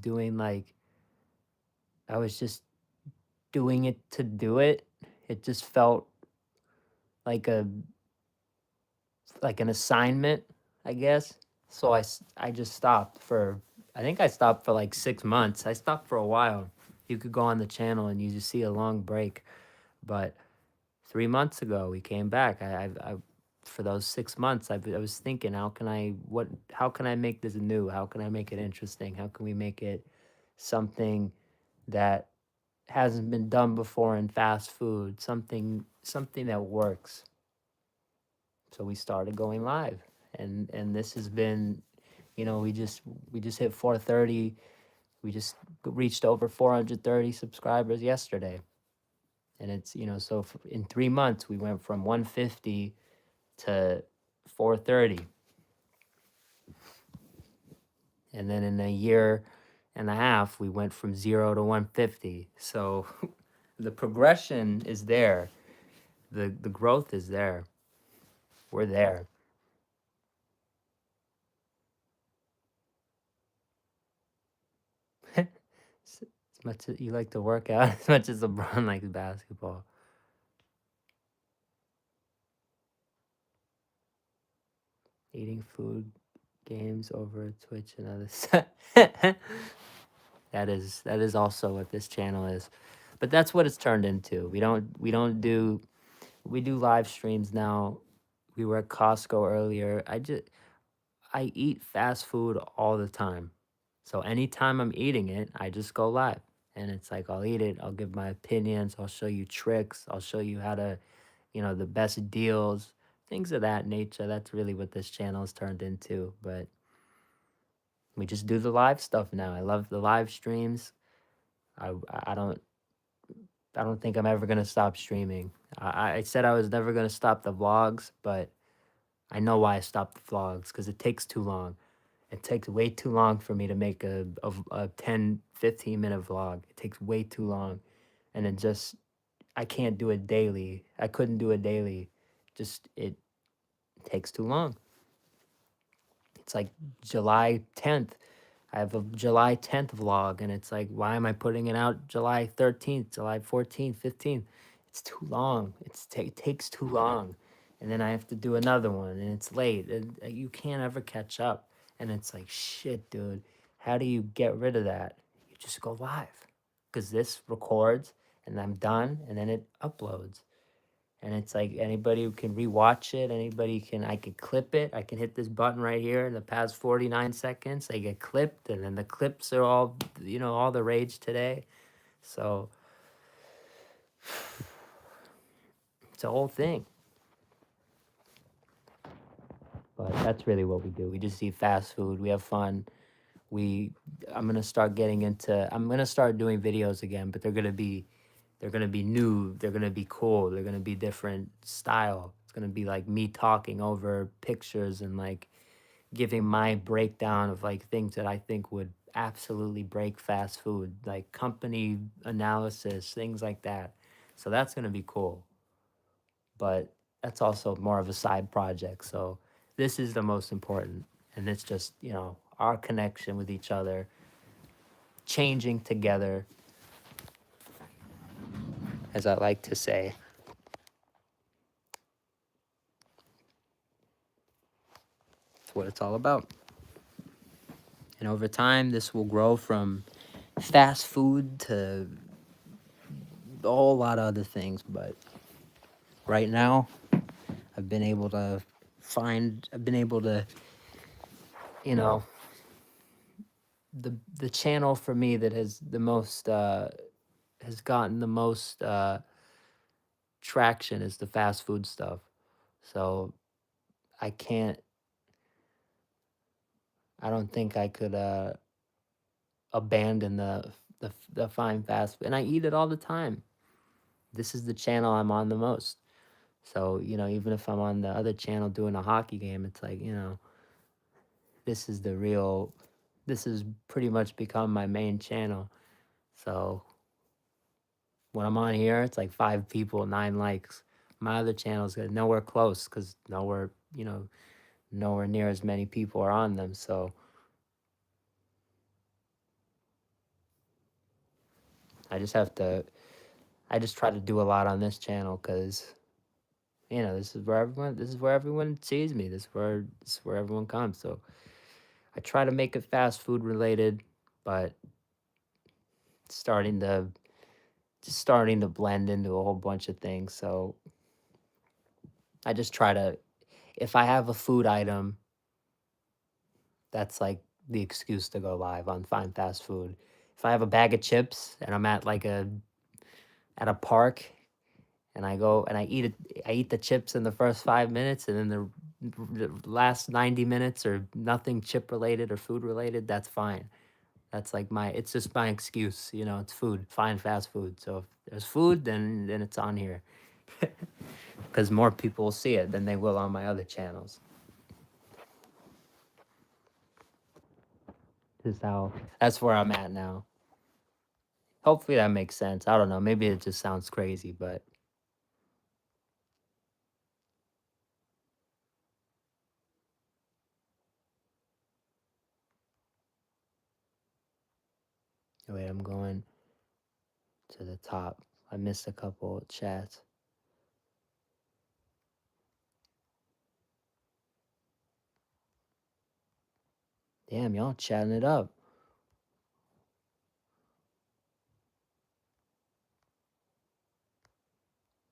just doing it to do it. It just felt like an assignment, I guess. So I just stopped for I think I stopped for like 6 months. I stopped for a while. You could go on the channel and you just see a long break. But 3 months ago we came back. I for those 6 months I was thinking, how can I make this new? How can I make it interesting? How can we make it something that hasn't been done before in fast food? Something that works. So we started going live, and this has been, we just hit 430. We just reached over 430 subscribers yesterday, and it's so in 3 months we went from 150 to 430, and then in a year and a half we went from 0 to 150. So the progression is there, the growth is there. We're there. As much as you like to work out, as much as LeBron likes basketball. eating food, games over Twitch and others. That is also what this channel is. But that's what it's turned into. We do live streams now. We were at Costco earlier. I eat fast food all the time. So anytime I'm eating it, I just go live. And it's like I'll eat it, I'll give my opinions, I'll show you tricks, I'll show you how to, the best deals, things of that nature. That's really what this channel has turned into. But we just do the live stuff now. I love the live streams. I don't think I'm ever gonna stop streaming. I said I was never gonna stop the vlogs, but I know why I stopped the vlogs, because it takes too long. It takes way too long for me to make a 10, 15-minute vlog. It takes way too long. And I can't do it daily. I couldn't do it daily. It takes too long. It's like July 10th. I have a July 10th vlog, and it's like, why am I putting it out July 13th, July 14th, 15th? It's too long. It takes too long. And then I have to do another one, and it's late. And you can't ever catch up. And it's like, shit, dude, how do you get rid of that? You just go live. Because this records, and I'm done, and then it uploads. And it's like anybody who can rewatch it, I can clip it. I can hit this button right here in the past 49 seconds. They get clipped, and then the clips are all the rage today. So it's a whole thing. But that's really what we do. We just eat fast food. We have fun. I'm gonna start doing videos again, but they're gonna be new, they're gonna be cool, they're gonna be different style. It's gonna be like me talking over pictures and like giving my breakdown of like things that I think would absolutely break fast food, like company analysis, things like that. So that's gonna be cool. But that's also more of a side project. So this is the most important. And it's just, our connection with each other, changing together, as I like to say. That's what it's all about. And over time, this will grow from fast food to a whole lot of other things. But right now, I've been able to, you know, the channel for me that has gotten the most traction is the fast food stuff. So I can't, I don't think I could abandon the fine fast food. And I eat it all the time. This is the channel I'm on the most. So, even if I'm on the other channel doing a hockey game, it's like, this is this has pretty much become my main channel. So when I'm on here, it's like 5 people, 9 likes. My other channels got nowhere close, because nowhere near as many people are on them. So I just try to do a lot on this channel, because this is where everyone sees me. This is where everyone comes. So I try to make it fast food related, but it's starting to blend into a whole bunch of things. So I just try to, if I have a food item, that's like the excuse to go live on Fine Fast Food. If I have a bag of chips and I'm at at a park, and I go and I eat the chips in the first 5 minutes, and then the last 90 minutes are nothing chip related or food related, that's fine. That's like it's just my excuse, it's food, fine fast food. So if there's food, then it's on here. Because more people will see it than they will on my other channels. That's where I'm at now. Hopefully that makes sense. I don't know. Maybe it just sounds crazy, but wait, I'm going to the top. I missed a couple of chats. Damn, y'all chatting it up.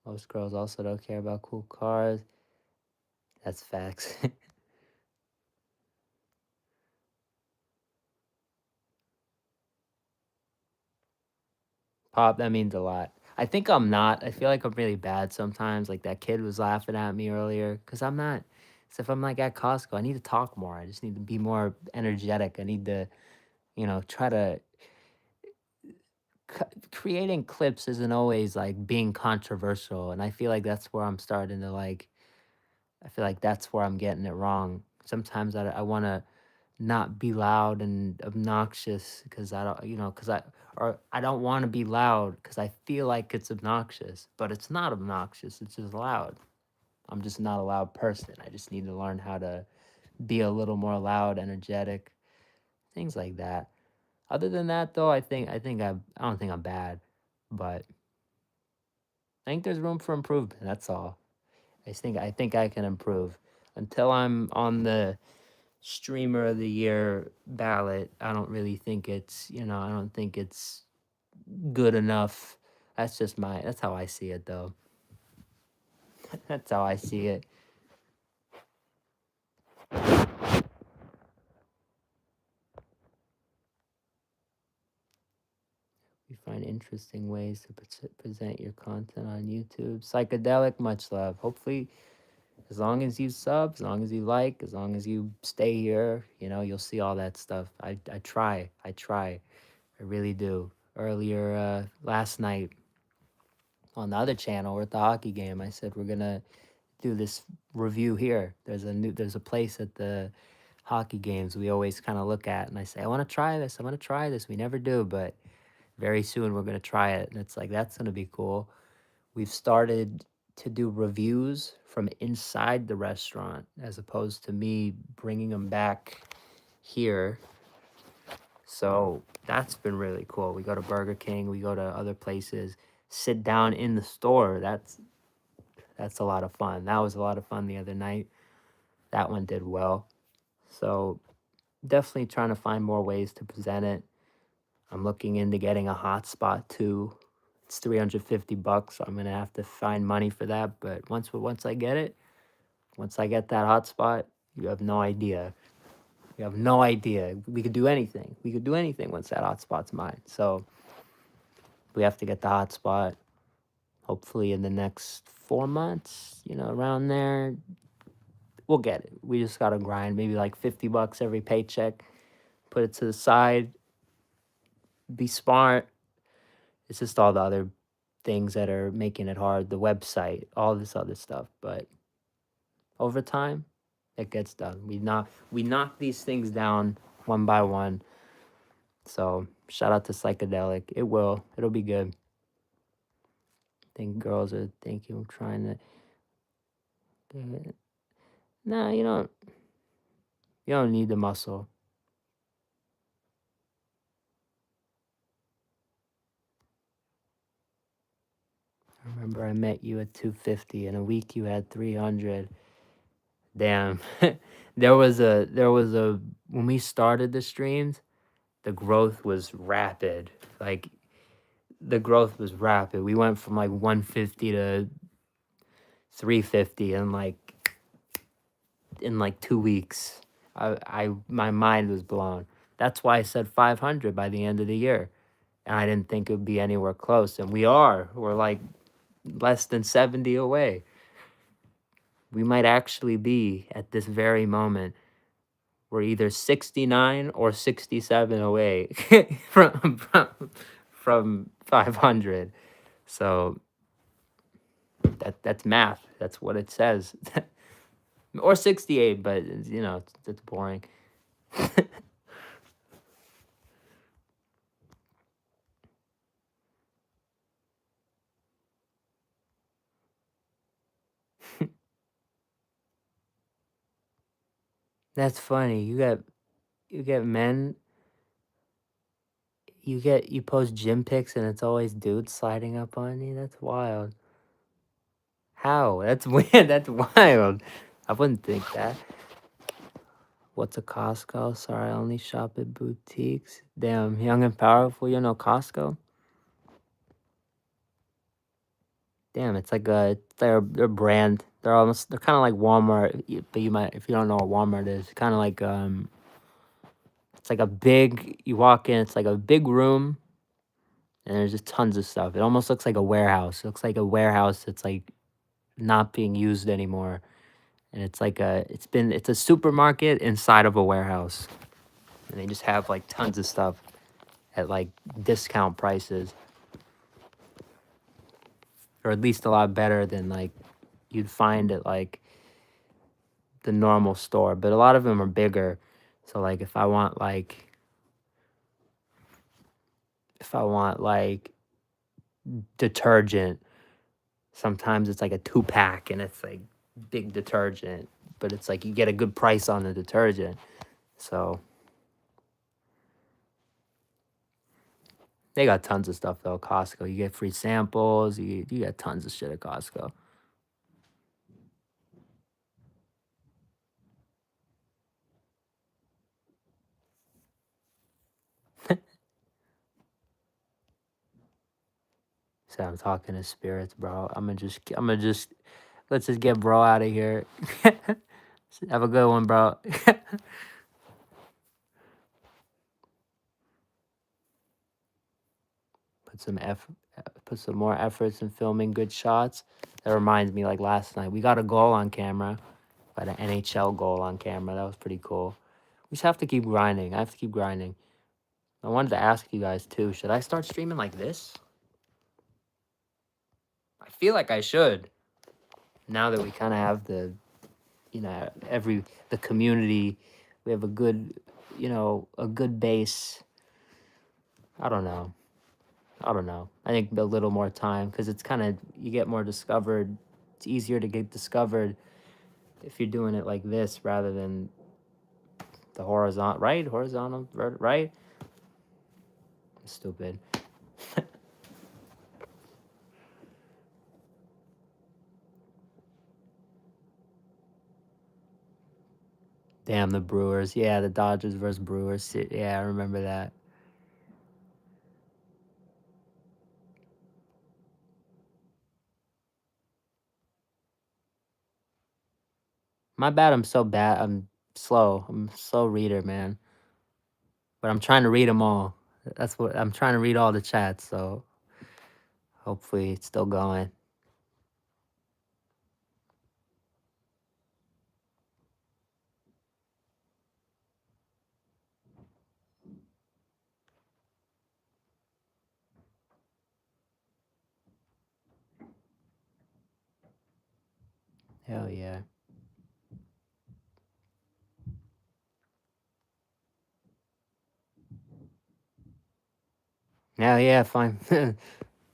Most girls also don't care about cool cars. That's facts. Pop, that means a lot. I think I'm not. I feel like I'm really bad sometimes. Like that kid was laughing at me earlier because I'm not. So if I'm like at Costco, I need to talk more. I just need to be more energetic. I need to, try to. Creating clips isn't always like being controversial. And I feel like that's where I'm starting to like. I feel like that's where I'm getting it wrong. Sometimes I want to not be loud and obnoxious because I don't, or I don't want to be loud because I feel like it's obnoxious, but it's not obnoxious. It's just loud. I'm just not a loud person. I just need to learn how to be a little more loud, energetic, things like that. Other than that, though, I don't think I'm bad, but I think there's room for improvement. That's all. I think I can improve until I'm on the streamer of the year ballot. I don't really think I don't think it's good enough. That's how I see it though. That's how I see it. You find interesting ways to present your content on YouTube. Psychedelic, much love. Hopefully, as long as you sub, as long as you like, as long as you stay here, you'll see all that stuff. I try. I really do. Earlier, last night on the other channel, we're at the hockey game. I said we're gonna do this review here. There's a place at the hockey games we always kind of look at, and I say I want to try this. I want to try this. We never do, but very soon we're gonna try it, and it's like that's gonna be cool. We've started to do reviews from inside the restaurant as opposed to me bringing them back here. So that's been really cool. We go to Burger King, we go to other places, sit down in the store. That's a lot of fun. That was a lot of fun the other night. That one did well. So definitely trying to find more ways to present it. I'm looking into getting a hotspot too. It's 350 bucks. So I'm gonna have to find money for that. But once I get it, once I get that hotspot, you have no idea. You have no idea. We could do anything. We could do anything once that hotspot's mine. So we have to get the hotspot. Hopefully in the next 4 months, around there, we'll get it. We just gotta grind. Maybe like 50 bucks every paycheck. Put it to the side. Be smart. It's just all the other things that are making it hard. The website, all this other stuff. But over time, it gets done. We knock these things down one by one. So shout out to Psychedelic. It'll be good. I think girls are thinking of trying to get it. Nah, you don't need the muscle. I remember I met you at 250. In a week you had 300. Damn. There was a when we started the streams, the growth was rapid. Like the growth was rapid. We went from like 150 to 350 in like 2 weeks. My mind was blown. That's why I said 500 by the end of the year. And I didn't think it would be anywhere close. And we're like less than 70 away. We might actually be at this very moment. We're either 69 or 67 away from 500. So that's math. That's what it says. Or 68, but it's boring. That's funny. You get men. You post gym pics and it's always dudes sliding up on you. That's wild. How? That's weird. That's wild. I wouldn't think that. What's a Costco? Sorry, I only shop at boutiques. Damn, Young and Powerful, you know Costco? Damn, it's like their brand. They're kind of like Walmart, but you might if you don't know what Walmart is, kind of like it's like a big. You walk in, it's like a big room, and there's just tons of stuff. It almost looks like a warehouse. It looks like a warehouse that's like not being used anymore, and it's a supermarket inside of a warehouse, and they just have like tons of stuff at like discount prices, or at least a lot better than like you'd find at like the normal store. But a lot of them are bigger, so like if I want like detergent, sometimes it's like a 2-pack and it's like big detergent, but it's like you get a good price on the detergent. So they got tons of stuff though. Costco, you get free samples. You get tons of shit at Costco. So I'm talking to spirits, bro. I'm gonna just let's just get bro out of here. Have a good one, bro. put some eff- Put some more efforts in filming good shots. That reminds me, like last night, we got a goal on camera. Got an NHL goal on camera. That was pretty cool. We just have to keep grinding. I have to keep grinding. I wanted to ask you guys too. Should I start streaming like this? I feel like I should. Now that we kind of have the community, we have a good, a good base. I don't know. I don't know. I think a little more time because it's kind of you get more discovered. It's easier to get discovered if you're doing it like this rather than the horizontal, right? Horizontal, right? Stupid. Damn the Brewers. Yeah, the Dodgers versus Brewers. Yeah, I remember that. My bad. I'm so bad. I'm slow. I'm a slow reader, man. But I'm trying to read them all. That's what I'm trying to read all the chats. So hopefully it's still going. Hell yeah. Hell yeah. Fine.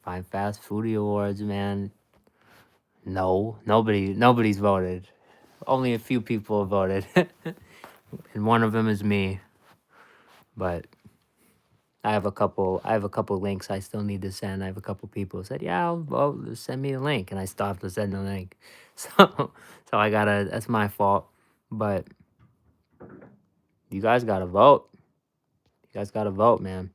Fine Fast Foodie Awards, man. No, nobody's voted. Only a few people voted, and one of them is me. But I have a couple links I still need to send. I have a couple people who said, "Yeah, I'll vote. Just send me a link," and I stopped to send the link. So I gotta. That's my fault. But you guys gotta vote. You guys gotta vote, man.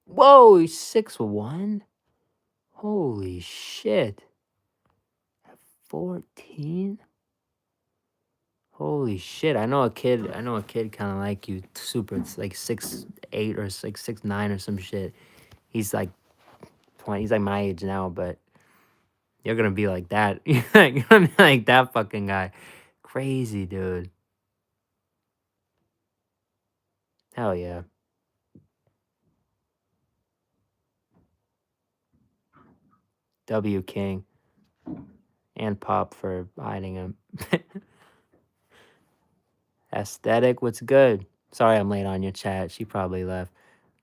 Whoa, he's 6'1". Holy shit. 14. Holy shit. I know a kid kind of like you. Super. It's like 6'8" or like 6'9" or some shit. He's like 20. He's like my age now, but you're gonna be like that. You're gonna be like that fucking guy. Crazy, dude. Hell yeah. W King and Pop for hiding him. Aesthetic, what's good? Sorry I'm late on your chat. She probably left.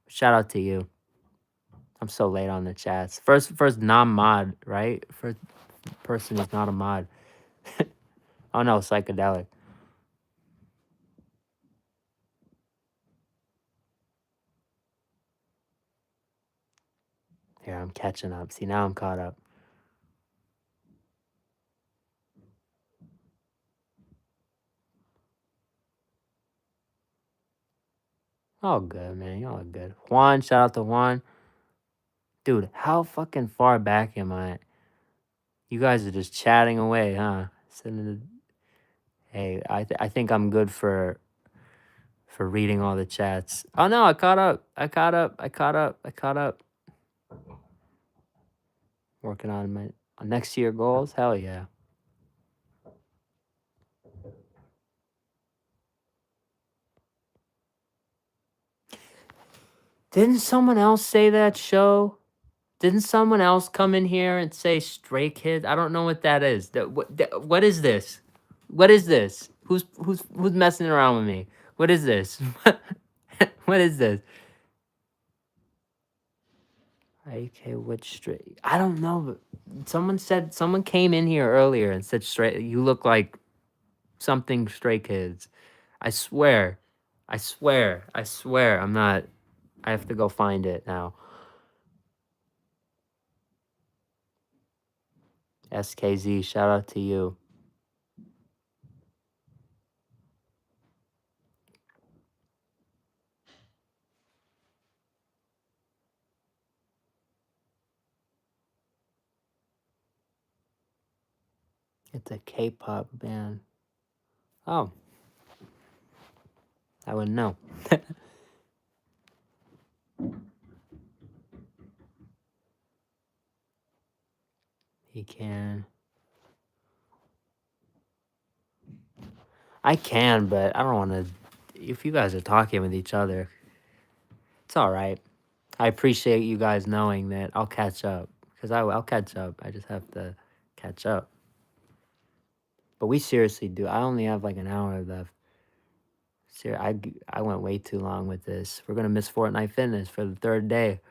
Shout out to you. I'm so late on the chats. First non-mod, right? First person who's not a mod. Oh no, psychedelic. Here, I'm catching up. See, now I'm caught up. All good, man. Y'all are good. Juan, shout out to Juan. Dude, how fucking far back am I? You guys are just chatting away, huh? Hey, I think I'm good for reading all the chats. Oh no, I caught up. I caught up. I caught up. I caught up. Working on my next year goals. Hell yeah. Didn't someone else say that show? Didn't someone else come in here and say Stray Kids? I don't know what that is. What is this? What is this? Who's messing around with me? What is this? What is this? Okay, which Stray? I don't know. But someone came in here earlier and said Stray. You look like something Stray Kids. I swear. I swear. I swear. I'm not. I have to go find it now. SKZ, shout out to you. It's a K-pop band. Oh, I wouldn't know. He can. I can, but I don't want to. If you guys are talking with each other, it's all right. I appreciate you guys knowing that I'll catch up because I'll catch up. I just have to catch up. But we seriously do. I only have like an hour left. I went way too long with this. We're gonna miss Fortnite Fitness for the third day.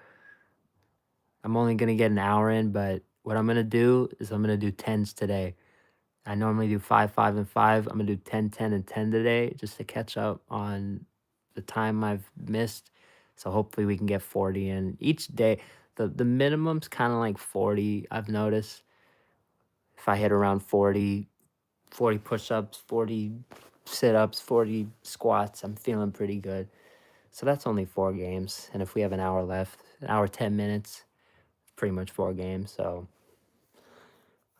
I'm only gonna get an hour in, but what I'm gonna do is I'm gonna do tens today. I normally do 5, 5, and 5. I'm gonna do 10, 10, and 10 today just to catch up on the time I've missed. So hopefully we can get 40 in each day. The minimum's kind of like 40. I've noticed if I hit around 40, 40 push-ups, 40 sit-ups, 40 squats, I'm feeling pretty good. So that's only 4 games. And if we have an hour left, an hour 10 minutes, pretty much 4 games. So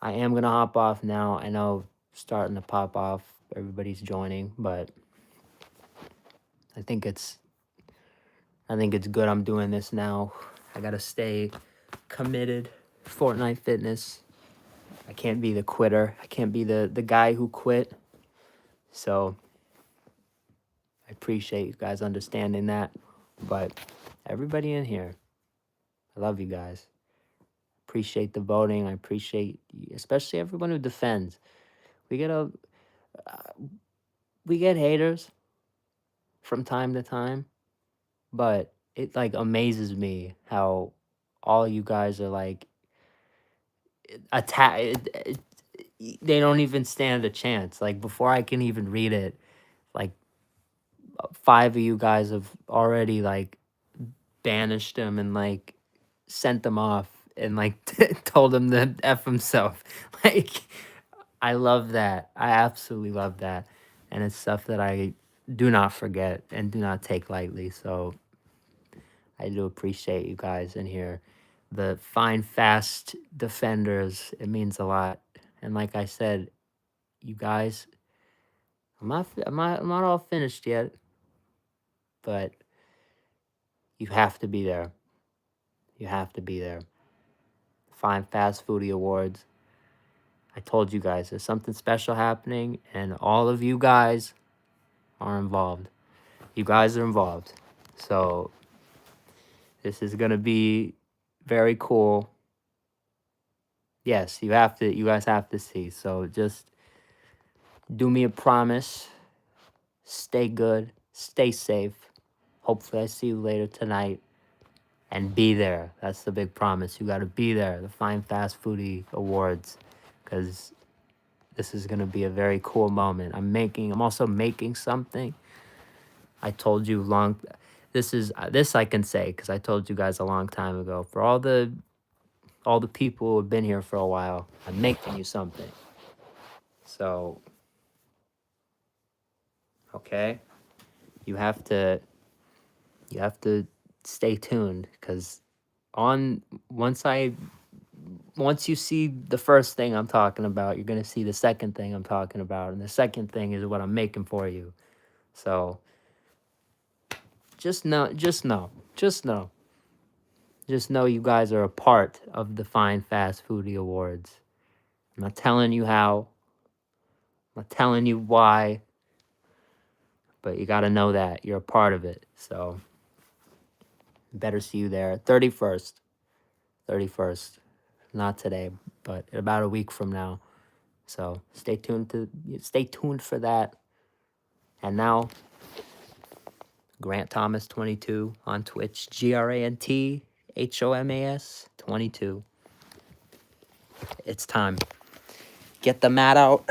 I am going to hop off now. I know starting to pop off, everybody's joining, but I think it's good I'm doing this now. I got to stay committed. Fortnite Fitness. I can't be the quitter. I can't be the guy who quit. So I appreciate you guys understanding that. But everybody in here, I love you guys. Appreciate the voting. I appreciate especially everyone who defends. We get haters from time to time, but it like amazes me how all you guys are like attack. They don't even stand a chance. Like before I can even read it, like 5 of you guys have already like banished him and like sent them off and like told him to F himself. Like I love that. I absolutely love that. And it's stuff that I do not forget and do not take lightly. So I do appreciate you guys in here. The fine, fast defenders, it means a lot. And like I said, you guys, I'm not all finished yet, but you have to be there. You have to be there. Fine Fast Foodie Awards. I told you guys there's something special happening, and all of you guys are involved. You guys are involved. So this is gonna be very cool. Yes, you guys have to see. So just do me a promise. Stay good. Stay safe. Hopefully I see you later tonight. And be there. That's the big promise. You gotta be there. The Fine Fast Foodie Awards. Because this is gonna be a very cool moment. I'm also making something. I told you this I can say because I told you guys a long time ago. For all the people who have been here for a while, I'm making you something. So, okay, you have to You have to stay tuned, because once you see the first thing I'm talking about, you're gonna see the second thing I'm talking about, and the second thing is what I'm making for you. So just know, you guys are a part of the Fine Fast Foodie Awards. I'm not telling you how, I'm not telling you why, but you gotta know that you're a part of it. So better see you there. 31st. 31st. Not today, but about a week from now. So stay tuned for that. And now, Grant Thomas 22 on Twitch. GrantHomas 22. It's time. Get the mat out.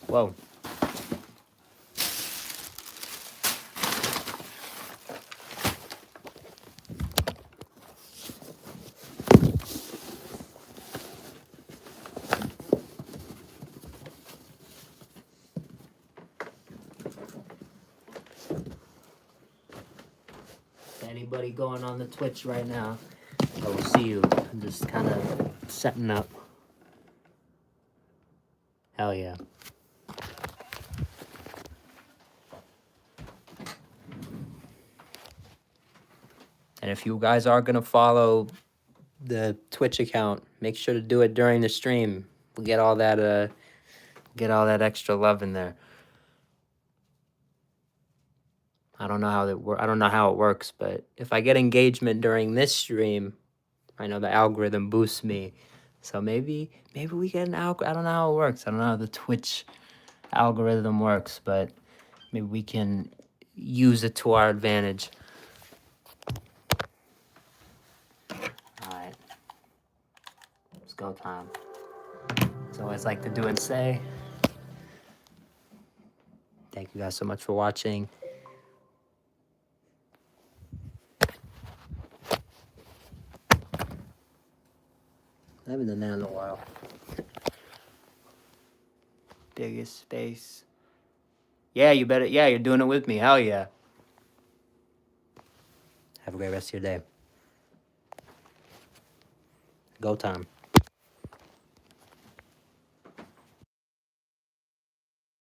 Whoa. Anybody going on the Twitch right now? I will see you. I'm just kind of setting up. Hell yeah. And if you guys are going to follow the Twitch account, make sure to do it during the stream. We'll get all that extra love in there. I don't know how it works, but if I get engagement during this stream, I know the algorithm boosts me. So maybe we get an algorithm. I don't know how it works. I don't know how the Twitch algorithm works, but maybe we can use it to our advantage. All right. It's go time. As always, like to do and say. Thank you guys so much for watching. I haven't done that in a while. Biggest space. Yeah, you better. Yeah, you're doing it with me. Hell yeah. Have a great rest of your day. Go time.